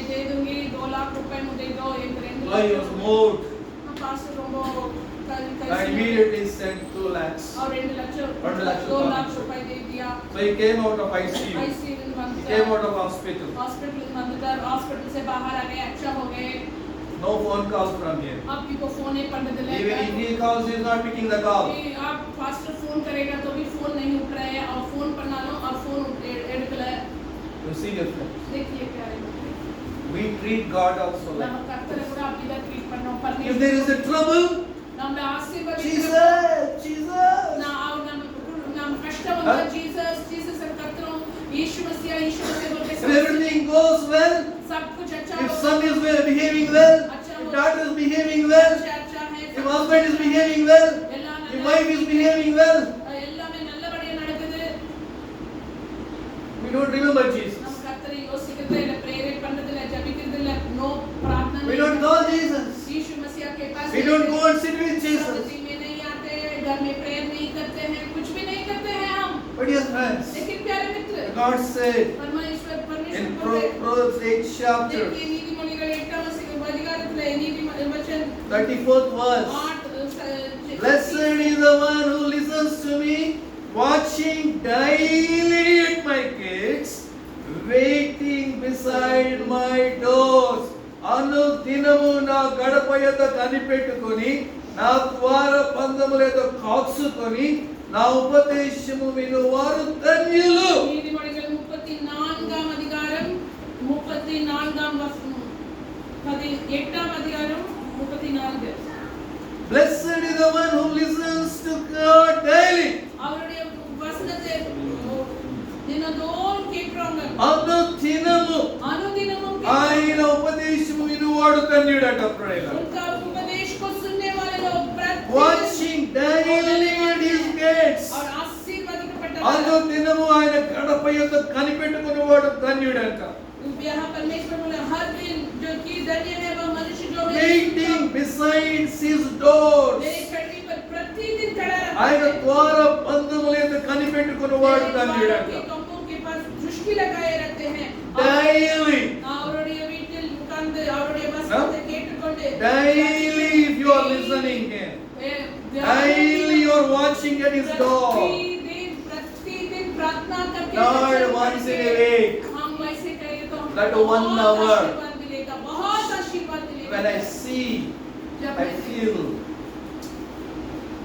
दे दूंगी 2 लाख रुपए मुझे दो एक 2 So he was moved. हम pastor Robo I immediately sent 2 lakhs. और 2 लाख 2 2 लाख लाख रुपए दे दिया So he came out of ICU. ICU में बंद He came out of hospital. Hospital में बंद कर हॉस्पिटल से बाहर आ गए अच्छा हो गए No phone calls from him. आपकी को फोन नहीं पढ़ने Even if देगा he calls, he is not picking the call. आप पास्टर फोन करेगा तो भी फोन नहीं उठ रहा है और फोन पढ़ना लो और phone एडकला You see your friends. देखिए क्या है We treat God also like நம்ம கர்த்தரை கூட அப்படிதான் ட்ரீட் பண்ணோம் that. If Parameswaran there is a trouble, நம்ம ஆசீர்வதிக்கிறோம் Jesus. நம்ம கஷ்டம் வந்தா ஜீசஸ் கர்த்தரோம் यीशु मसीह बोल के If everything goes well, सब कुछ अच्छा if होगा son is behaving well, if daughter is behaving well, अच्छा है if husband is behaving well, எல்லாம் if wife is behaving well, எல்லாமே நல்லபடியா நடக்குது we don't remember Jesus. நம்ம கர்த்தரை யோசிக்கிறதே இல்ல பிரேயர் பண்றதே இல்ல ஜெபிக்கிறது இல்ல நோ प्रार्थना We don't call Jesus. यीशु मसीह के पास We don't go and sit with Jesus. समिति में नहीं आते घर में प्रेयर नहीं करते हैं कुछ भी नहीं करते हैं हम But dear friends, लेकिन प्यारे मित्र God said परमेश्वर in बोलते Proverbs 8 chapter, देखिए नीतिमणिகள் 8 अधिकारத்திலே நீதி वचन 34th verse, 8 blessed is the one who listens to me, watching daily at my gates, waiting beside my doors. అనుదినము నా గడప యొద్ద కనిపెట్టుకొని నా ద్వార పందముల యొద్ద కాచుకొని నా ఉపదేశము వినువారు ధన్యులు. நீதிமொழிகள் 34ஆம் அதிகாரம் 34ஆம் வசனம் 8ஆம் அதிகாரம் 34 Blessed is the one who listens to God daily. அவருடைய வசனத்தை தினந்தோறும் கேட்கறவங்க అనుదినము अनुदिनமும் ఆయన ఉపదేశము వినువాడు ధన్యుడట ప్రేమ. उनका उपदेश को सुनने वाले लोग Watching daily at his gates. और आशीर्वादितपट्ಟ అనుదినము ఆయన గడప యొద్ద కనిపెట్టుకునేవాడు ధన్యుడట. यहाँ परमेश्वर बोले हर दिन जो की धन्य है वह मनुष्य जो Waiting beside his doors. मेरे खिड़की पर प्रतिदिन खड़ा रहता ఆయన है ద్వార పందముల యొద్ద కనిపెట్టుకునేవాడు ధన్యుడట. के कमों के पास दृष्टि लगाए रहते हैं Daily. அவருடைய வீட்டில் உட்கார்ந்து அவருடைய வசனத்தை கேட்டுக்கொண்டு Daily if you are listening here. Daily you are watching at his door. प्रतिदिन प्रार्थना करके Not once in a week. हम वैसे करें तो that 1 बहुत hour, आशीर्वाद मिलेगा, बहुत आशीर्वाद मिलेगा। when I see, जब I मैं feel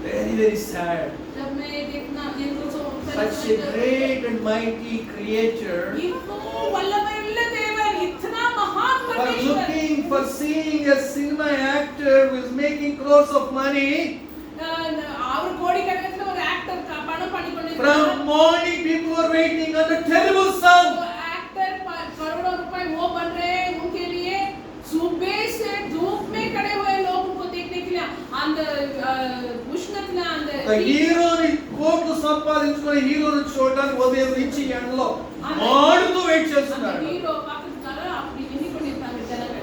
very sad. जब मैं देखना इनको तो Such a great and mighty creator, इनको वल्लभयुल्ल देवन इतना महान for परमेश्वर for seeing a cinema actor who is making crores of money. அவர் கோடிக்கணக்கில் ஒரு ஆக்டர் பணம் பண்ணி From morning, people are waiting on a terrible sun. Actor करोड़ों रुपए वो बन रहे हैं उनके लिए सुबह से धूप में खड़े हुए लोग उनको देखने के लिए अंद उष्णतला अंद The hero is కోట్లు సంపాదించుకునే హీరోని చూడడానికి ఉదయం నుంచి ఎండలో మాడుతూ వెయిట్ చేస్తున్నాడు. హీరో పక్కన அப்படி நின்னு கொண்டிருப்பாங்க ஜனங்கள்.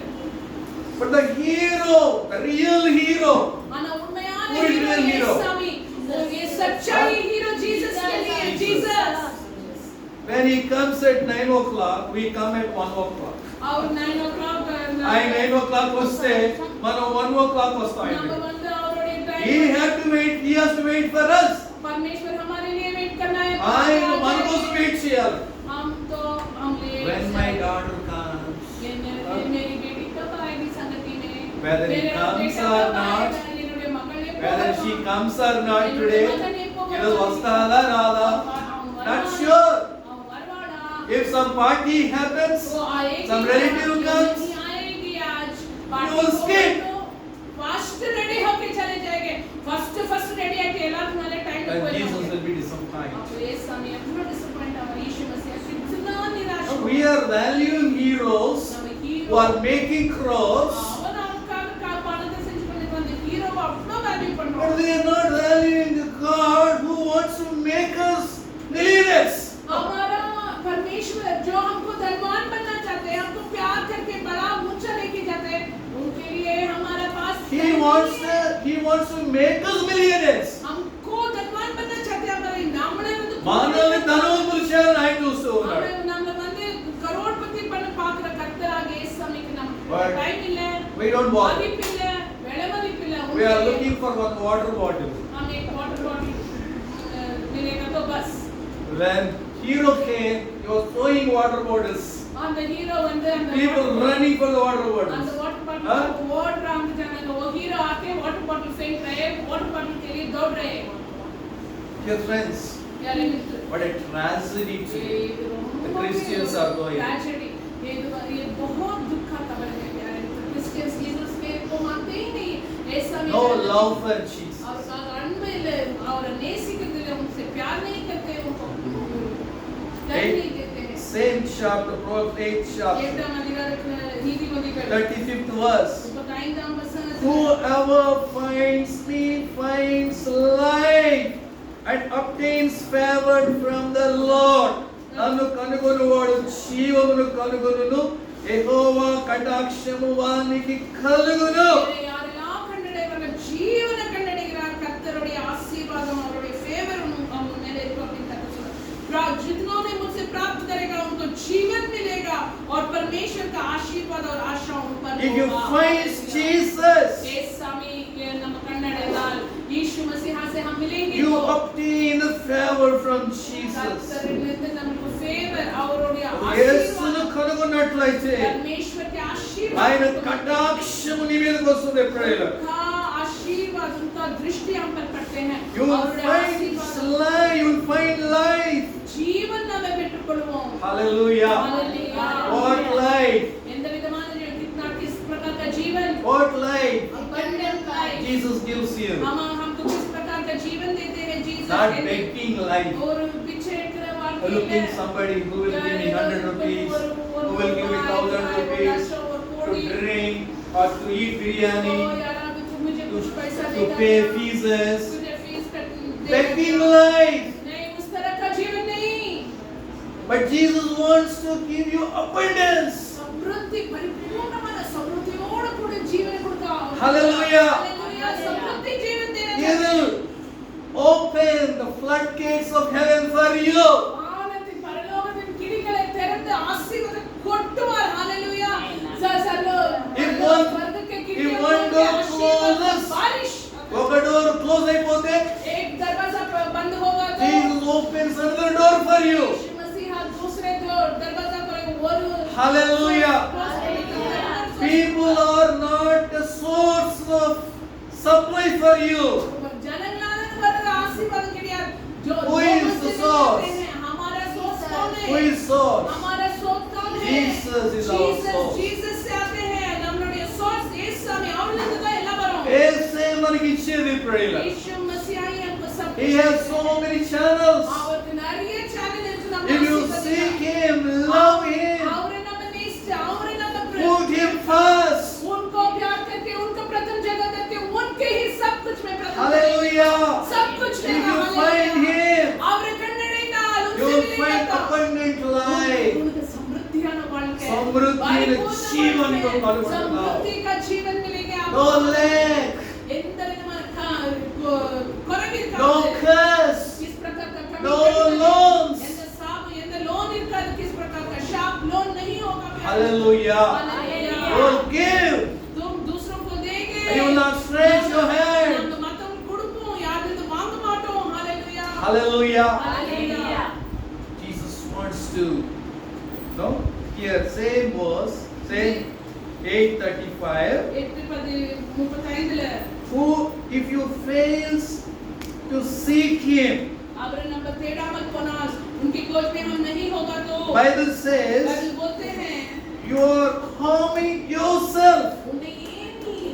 But the hero, the real hero, ஆனா உண்மையான Who is real hero? இயேசுசாமி ये सच्चाई हीरो जीसस के लिए Jesus when he comes at 9 o'clock, we come at 1 o'clock. और 9 o'clock ఆయన 9 o'clock వస్తే మనం 1 o'clock వస్తాం. Number 1 already He time had to wait, he has to wait for us. परमेश्वर हमारे लिए वेट करना है ఆయన మన కోసం వెయిట్ చేయాలి. हम late When my daughter comes, ये मेरी बेटी कब आएगी संगति में Whether it मेरा comes बेटा or कब not, आएगा? என்னுடைய மகள் எப்போ whether she வருவா? comes or not today, மகன் எப்போ ఈరోజు வருவா? వస్తాదా రాదా? அவன் Not வருவானா? sure. அவன் வருவானா? If some party happens, वो आएगी some relative आज, comes, नहीं आएगी आज you will skip. First ready होके चले जाएंगे फर्स्ट रेडी आके ಎಲ್ಲಾದ್ರೂ ಮೇಲೆ time and Jesus will be disappointed. अब ये समय पूरा डिसअपॉइंट हुआ यीशु मसीह कितना निराश हुआ We are valuing heroes நம்ம who hero are making crores, அவன் நமக்காக பணத்தை செஞ்சு கொண்டு வந்து ஹீரோவை அவ்வளோ வேல்யூ but பண்றோம் they are not valuing the God who wants to make us millionaires. हमारा परमेश्वर जो हमको धनवान बनना चाहते हैं हमको प्यार करके बड़ा ऊंचा लेके जाते हैं उनके लिए हमारा पास He wants to make us millionaires. हमको धनवान बनना चाहते हैं हमारे नामने வந்து మనల్ని ధనవంతులు చేయాలని ఆయన చూస్తూ ఉన్నాడు. நம்ம வந்து கரோட்பதி பண்ண பாக்குற கர்த்தராக இயேசு நமக்கு நமக்கு But டைம் இல்ல we don't bother. மதிப்பு இல்ல விலை மதிப்பு இல்ல We are looking for one water bottle. हम एक वाटर बॉटल मिलेगा तो बस When hero came, he was throwing water bottles. அந்த ஹீரோ வந்து அந்த People running for the water அந்த bottles. वाटर हाँ? बॉटल ओढ़ रहा हम जाने वो हीरो आके वाटर बॉटल फेंक रहे हैं वाटर बॉटल के लिए दौड़ रहे हैं Dear friends, यानी मित्र what a tragedy today the Christians are going. Tragedy ये बहुत दुख का खबर है यार क्रिश्चियंस जीसस को मानते ही नहीं ऐसा में No love for Jesus. और अनमेल और नेसिकते हैं उनसे प्यार नहीं करते उनको टाइम नहीं देते हैं Same chapter, Proverbs 8th chapter, एकटा अधिकार नीति अधिकार 35th verse. बताइए दाम बस Whoever finds me finds life and obtains favor from the Lord. నన్ను కనుగొనువాడు జీవమును కనుగొనును యెహోవా కటాక్షము వానికి కలుగును. யாரெல்லாம் கண்டடைவார்கள் ஜீவனை கண்டடைகிறார் கர்த்தருடைய ஆசீர்வாதம் அவருடைய ஃபேவர் அவங்க மேல இருக்கும் அப்படின்னு கர்த்தர் சொல்றார் जितनों ने मुझसे प्राप्त करेगा उनको जीवन मिलेगा और परमेश्वर का आशीर्वाद और आशा उन पर If you होगा find Jesus, इस समय ये நம்ம கண்டடைந்தால் यीशु मसीह से हम मिलेंगे you obtain the favor from Jesus. கர்த்தரிலிருந்து நமக்கு ஃபேவர் அவருடைய యేసును ఆశీర్వాదం కనుగొన్నట్లయితే परमेश्वर के ఆయన आशीर्वाद కటాక్షము నీ మీదకి వస్తుంది ఎప్పుడైనా. उनका आशीर्वाद उनका दृष्टि हम पर पड़ते हैं You will அவருடைய find ஆசீர்வாதம் life, you will find life. ஜீவன் நாம பெற்றுக்கொள்வோம் Hallelujah. Hallelujah. What life? எந்த விதமான कितना किस प्रकार का जीवन What life abundant life Jesus gives you? हम हमको किस प्रकार का जीवन देते हैं जीसस Not begging life. और पीछे कर Looking somebody who will give me 100 rupees, who will give me 1000 rupees to drink or to eat biryani, मुझे कुछ पैसा to देगा pay fees. तुझे फीस Begging life. नहीं उस तरह का जीवन नहीं But Jesus wants to give you abundance. ಸಮೃದ್ಧಿ ಪರಿಪೂರ್ಣವಾದ ಸಮೃದ್ಧಿಯೋடு ಕೂಡ ಜೀವನ ಕೊಡ್ತಾ Hallelujah. Hallelujah. ಸಮೃದ್ಧಿ ಜೀವನ He will open the floodgates of heaven for you. வானத்தின் பரலோகத்தின் கிளிகளை திறந்து ஆசீர்வாத கொட்டுவார் Hallelujah. சர்வ If one door closes, बारिश ఒక door close అయిపోతే एक दरवाजा बंद होगा तो Jesus opens another door for you. यीशु मसीह दूसरे दरवाजा पर और Hallelujah. People are not the source of supply for you. ஜனங்களால வர்ற ஆசீர்வாதம் கிடையாது. Who is the source? हमारा सोर्स कौन है? Who is source? हमारा सोर्स कौन है? Jesus is our source. Jesus से आते हैं. நம்மளுடைய source இயேசு சாமி. அவர்லிருந்து தான் எல்லாம் வரும். యేసే మనకి ఇచ్చేది ప్రియుల. यीशु मसीह ही हमको सब He has so many channels. அவருக்கு நிறைய சேனல் இருக்கு. நம்ம If you seek Him, love Him, அவரை நம்ம நேசிச்சு, அவரை நம்ம put Him first. उनको प्यार करके, उनको प्रथम जगह देके, उनके ही सब कुछ में प्रथम Hallelujah. सब कुछ If you find Him, அவரை கண்டடைந்தால் you will find abundant life. उनको समृद्धिயான வாழ்க்கை, समृद्धिயான जीवन को कल्पना करो. समृद्धि का जीवन मिलेगा No आपको. lack, எந்த விதமான குறைவு no இருக்காது. curse, किस प्रकार का कमी no नहीं loans. எந்த சாप, எந்த लोन இருக்காது. किस प्रकार का शाप, लोन नहीं होगा. Hallelujah. Hallelujah. You will give. तुम दूसरों को देंगे. You will not stretch your hand. நம்ம மத்தவங்களுக்கு கொடுப்போம். யாரிடமிருந்து வாங்க மாட்டோம். Hallelujah. Hallelujah. Hallelujah. Jesus wants to. No? Here, same verse, same 8:35. 8:35 Who, if you fails to seek Him, அவரை நம்ம தேடாமல் போனால் उनकी खोज में हम नहीं होगा तो Bible says बाइबल बोलते हैं you are harming yourself. उन्हें ये नहीं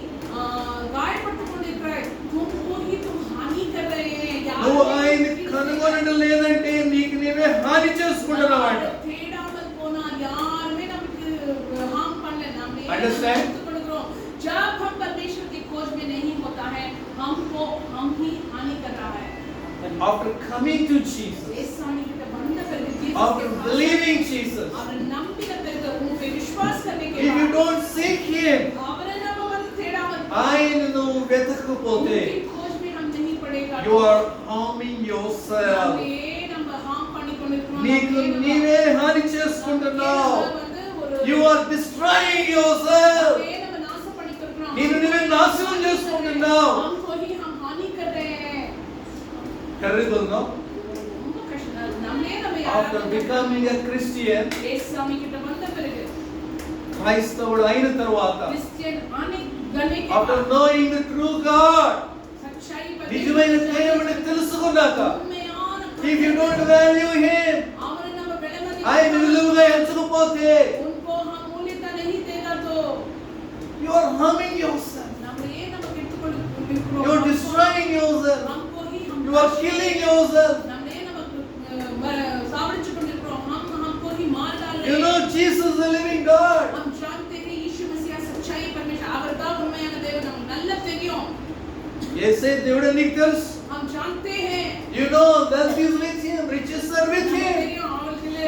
गायपट्टु కొనిరాయి तुमको ही तुम हानि कर रहे हैं నువ్వు ఆయన్ని కనుగొనడం లేదంటే నీకు నీవే హాని చేసుకుంటున్నావంట. தேடாமல் போனால் யாருமே நமக்கு हार्म பண்ணல நாமே Understand? जब हम परमेश्वर की खोज में नहीं होता है हमको हम ही हानि कर रहा है. After coming to Jesus, इस हानि के बंद कर दीजिए. after believing Jesus, और नंबिके पेरगे उनपे विश्वास करने के if you बाद don't seek Him, ಅವರೇ ನಮ್ಮನ್ನು ತೇಡಾமல் ఆయనను వెతకపోతే उनकी खोज में हम नहीं पड़ेगा. you are harming yourself. நாமே நம்ம harm பண்ணிக்கொண்டிருக்கிறோம். నీకు నీవే హాని చేసుకుంటున్నావు. வந்து ஒரு You are destroying yourself. நாமே நம்ம நாசம் பண்ணிக்கிறோம். నిన్ను నువ్వే నాశనం చేసుకుంటున్నావు. हमको ही हम हानि कर रहे हैं. కర్రిదుందో. ரொம்ப கஷ்டம். நம்மே நம்ம After becoming a Christian, इस स्वामी की बंद पेरगे క్రైస్తవుడు అయిన తర్వాత, क्रिश्चियन आने गने के after बाद knowing the true God, सच्चाई पर నిజమైన దేవుడిని తెలుసుకున్నాక, में आन if you don't value Him, ಅವರೇ ನಮ್ಮ ಬೆಲೆ ಮದಿ ఆయన విలువగా ఎంచకపోతే, उनको हम मूल्यता नहीं देगा तो you are harming yourself. நம்ம ஏன் நம்ம கெட்டுக்கொண்டிருக்கிறோம். You are destroying yourself. हमको ही हम You are killing yourself. நம்ம ஏன் நம்ம சாவடிச்சு கொண்டிருக்கிறோம். हमको ही मार डाल रहे You हैं. know Jesus is the living God. हम जानते हैं यीशु मसीह सच्चाई परमेश्वर அவர்தான் உண்மையான தேவன். நமக்கு நல்லா தெரியும். యేసే దేవుడు నీకు తెలుసు. हम जानते हैं. You know that is with Him, riches are with நமக்கு Him. தெரியும் அவர்களுக்கு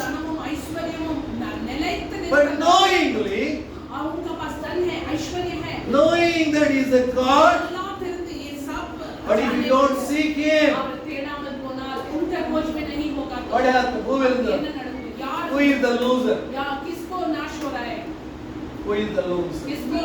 தனமும் ஐஸ்வர்யமும் நிலைத்து But knowingly, उनका पास धन है, ऐश्वर्य है. knowing that He is a God, अल्लाह தெரிந்து ये सब but if you don't seek Him, அவர் தேடாமல் போனால் उनका खोज में नहीं होगा तो what happens? Who will என்ன the, நடக்கும்? यार who is the loser? या किसको नाश हो रहा है? Who is the loser? किसको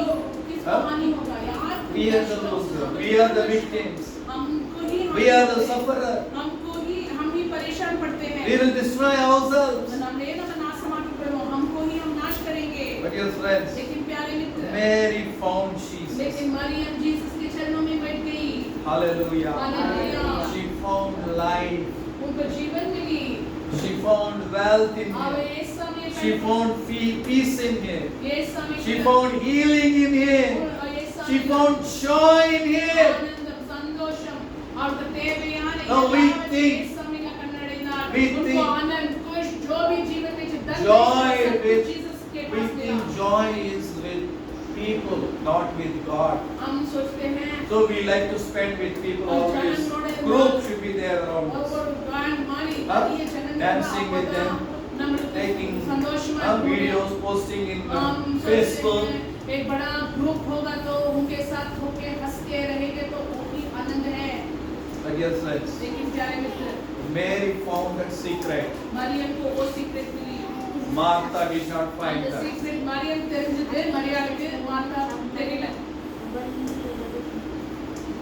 हाँ? हानि होगा? यार We are the loser. We are the victims. हमको ही We are the sufferer. हमको ही हम ही परेशान पड़ते हैं. We will destroy ourselves. हमने ना नाशमाटुकड़ो हमको ही हम नाश करेंगे. But your friends, लेकिन प्यारे मित्र Mary found Jesus. लेकिन मरियम जीसस के चरणों में बैठ गई. Hallelujah. Hallelujah. She found life. उनको जीवन मिली. She found wealth in और Him. ये समय She found peace in Him. ये समय She found healing in Him. She found joy in Him. आनंदम संतोषम और देवयान Now we think- समय कन्नड़िना we उनको think- आनंद खुश जो भी जीवन में जितना Joy with, जीसस के we पास think मिला. joy is with people, not with God. हम सोचते हैं So we like to spend with people always. Group should be there around और us. वो गान मारी Huh? ये जन्म Dancing with them, taking videos, posting in Facebook. एक बड़ा ग्रुप होगा तो उनके साथ होके हंस के रहेंगे तो वो भी आनंद है. But yes, friends, लेकिन प्यारे मित्र Mary found that secret. Mariam को वो सीक्रेट मिली. Martha did not find அந்த that. சீக்ரெட் மரியம் தெரிஞ்சது மரியாளுக்கு மார்த்தா தெரியல.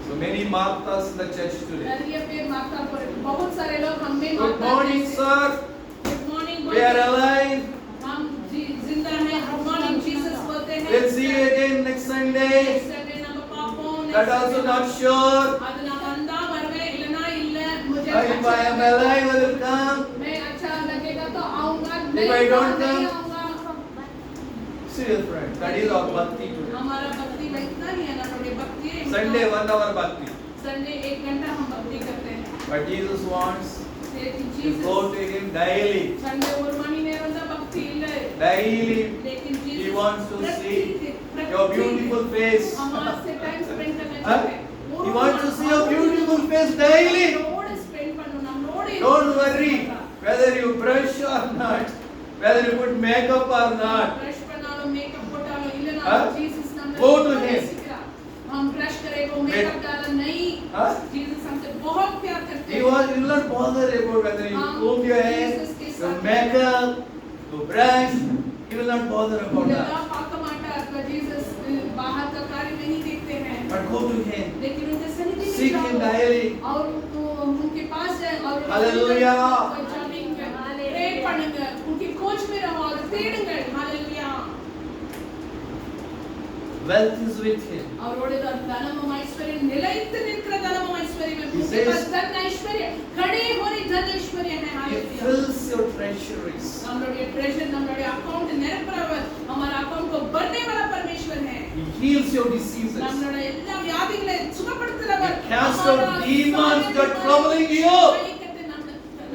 So many Marthas in the church today. நிறைய பேர் மார்த்தா போற बहुत सारे लोग हम में Good morning, sir. Good morning We are alive. हम जी Sunday, संडे நம்ம பார்ப்போம் that also not sure. அது நான் வந்தா வருவேன் இல்லனா இல்ல मुझे If I am alive, I will come. मैं अच्छा लगेगा तो आऊंगा If I don't नहीं come, आऊंगा Serious friend, that is our bhakti today. हमारा भक्ति में इतना नहीं है ना थोड़ी भक्ति है Sunday 1 hour bhakti. संडे 1 घंटा हम भक्ति करते हैं But Jesus wants लेकिन to Jesus go to Him daily. Sunday और मनी நேரம் தான் भक्ति இல்ல Daily. लेकिन He Jesus wants to see your beautiful face. हमारे टाइम स्पेंड करना Huh? चाहिए He wants to see your beautiful face daily. Road spend பண்ணனும் நம்ம road Don't worry whether you brush or not, whether you put makeup or not. Brush பண்ணாலும் makeup போட்டாலும் இல்லனா Huh? Jesus நம்ம Go to him. हम brush करें वो makeup डाला नहीं Huh? जीसस हमसे बहुत प्यार करते He हैं will not bother about whether you comb your hair, Jesus के your साथ makeup, your brush. He will not bother about खुदा that. पाक माता का जीसस बाहर का कार्य नहीं देखते हैं But go to Him. लेकिन उनके सन्निधि में Seek Him जाओ daily. और उनके पास जाए और Hallelujah. प्रे பண்ணுங்க उनकी खोज में रहो और தேடுங்க hallelujah Wealth is with Him. அவரோட தனமும் ஐஸ்வர்யம் நிலைத்து நிற்கிற தனமும் ஐஸ்வர்யம் He उनके says- पास धन ऐश्वर्य खड़े होने धन ऐश्वर्य है He hallelujah fills your treasuries. நம்மளுடைய ட்ரெஷர் நம்மளுடைய அக்கவுண்ட் நிரப்புறவர் हमारा अकाउंट को भरने वाला परमेश्वर है He heals your diseases. நம்மளுடைய எல்லா வியாதிகளை சுகப்படுத்துறவர் He casts out demons that are troubling you.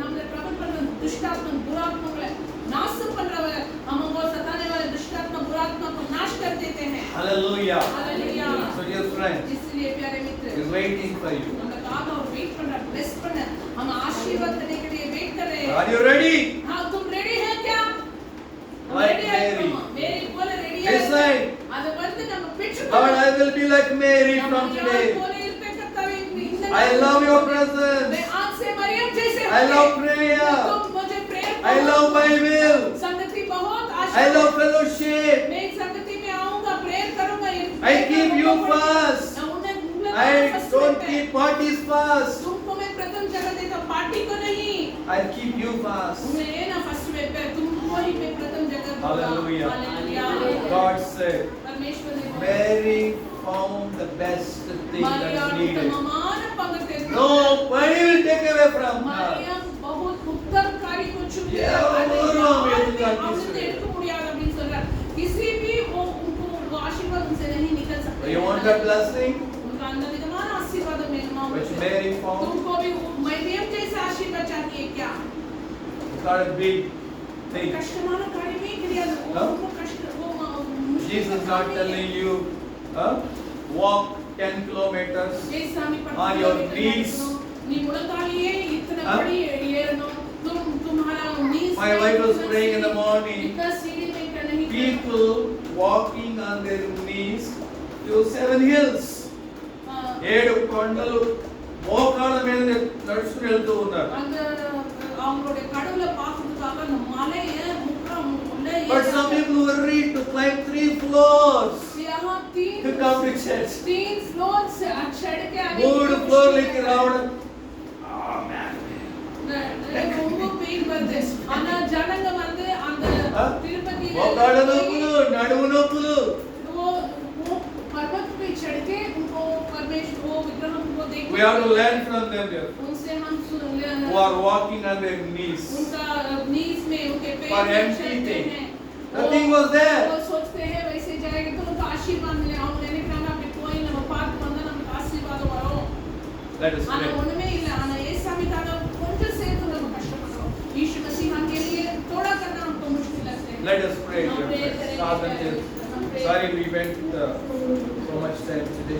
நம்மளை trouble பண்ற दुष्टात्मा दुरात्माங்களை नाश பண்றவர் हमको सताने वाले दुष्टात्मा दुरात्मा को नाश कर देते हैं Hallelujah. Hallelujah So dear friends, इसलिए प्यारे He Mitra is waiting for you. நமக்காக और वेट कर रहा है ब्लेस பண்ண हम आशीर्वाद देने के लिए वेट कर रहे हैं Are you ready? हां तुम रेडी है क्या Like Mary. मेरी बोल रेडी है Decide. அது வந்து நம்ம பிடிச்சு Lord, I will be like Mary from today. I love your presence. मैं आज से मरियम जैसे I love prayer. तुम मुझे प्रेयर I love Bible. संगति बहुत I आशीर्वाद love fellowship. मैं इस संगति में आऊंगा प्रेयर करूंगा I keep you fast. I don't keep parties fast. तुमको मैं प्रथम जगह देता पार्टी को नहीं I keep you fast. मैं ना फर्स्ट में पे तुमको ही मैं प्रथम जगह दूंगा Hallelujah. हालेलुया God said, परमेश्वर ने Mary found the best thing that Maryam is needed. तमाम पंगते Nobody will take away from her. Mariam बहुत उत्तर कार्य को चुप Yeah, எடுக்க முடியாது அப்படின்னு சொல்றார் किसी भी वो उनको वो आशीर्वाद उनसे नहीं निकल सकता You want that blessing उनका अंदर विद्यमान आशीर्वाद मिलना which Mary found? तुमको भी मरियम जैसा आशीर्वाद चाहिए क्या It's not a big thing. कष्टமான காரியமே கிடையாது वो Huh? उनको कष्ट वो Jesus is not telling you, walk 10 kilometers ஏசாமி on your knees. நீ முழங்காலியே இத்தனை Huh? படி ஏறணும் तुम्हारा knees My wife was praying in the morning. इतना सीढ़ी में कर नहीं People walking on their knees to 7 hills. 7 కొండలు మోకాళ్ళ మీద నడుచుకుని వెళ్తూ ఉన్నారు. அந்த அவங்களுடைய கடவுளை பார்க்கிறதுக்காக அந்த மலையை முக்கம் உள்ள But some people were ready to climb 3 floors यहाँ to come to church. 3 floor से चढ़ के आने 3 floor लेके రావడం. Oh man. ரொம்ப பெயின் வருது ஆனா ஜனங்க வந்து அந்த திருப்பதி మోకాళ్ళ నొప్పులు, నడుము నొప్పులు. वो पर्वत पे चढ़ के उनको परमेश्वर वो विग्रह को देख We have to learn from them there. उनसे हम Who are walking on their knees. उनका नीज में उनके पैर For में empty चलते thing. हैं Nothing was there. वो सोचते हैं वैसे जाएंगे तो उनको आशीर्वाद मिले हम लेने का ना कोई ना पार्क बंदा ना आशीर्वाद वरो Let us आना pray. उनमें ಇಲ್ಲ आना ये सभी का கொஞ்சம் சேர்த்து நம்ம கஷ்டப்படுறோம் यीशु मसीह के लिए थोड़ा करना हमको मुश्किल लगता है Let us pray. हम dear प्रे friends. करेंगे Father, हम pray sorry we went so much time today.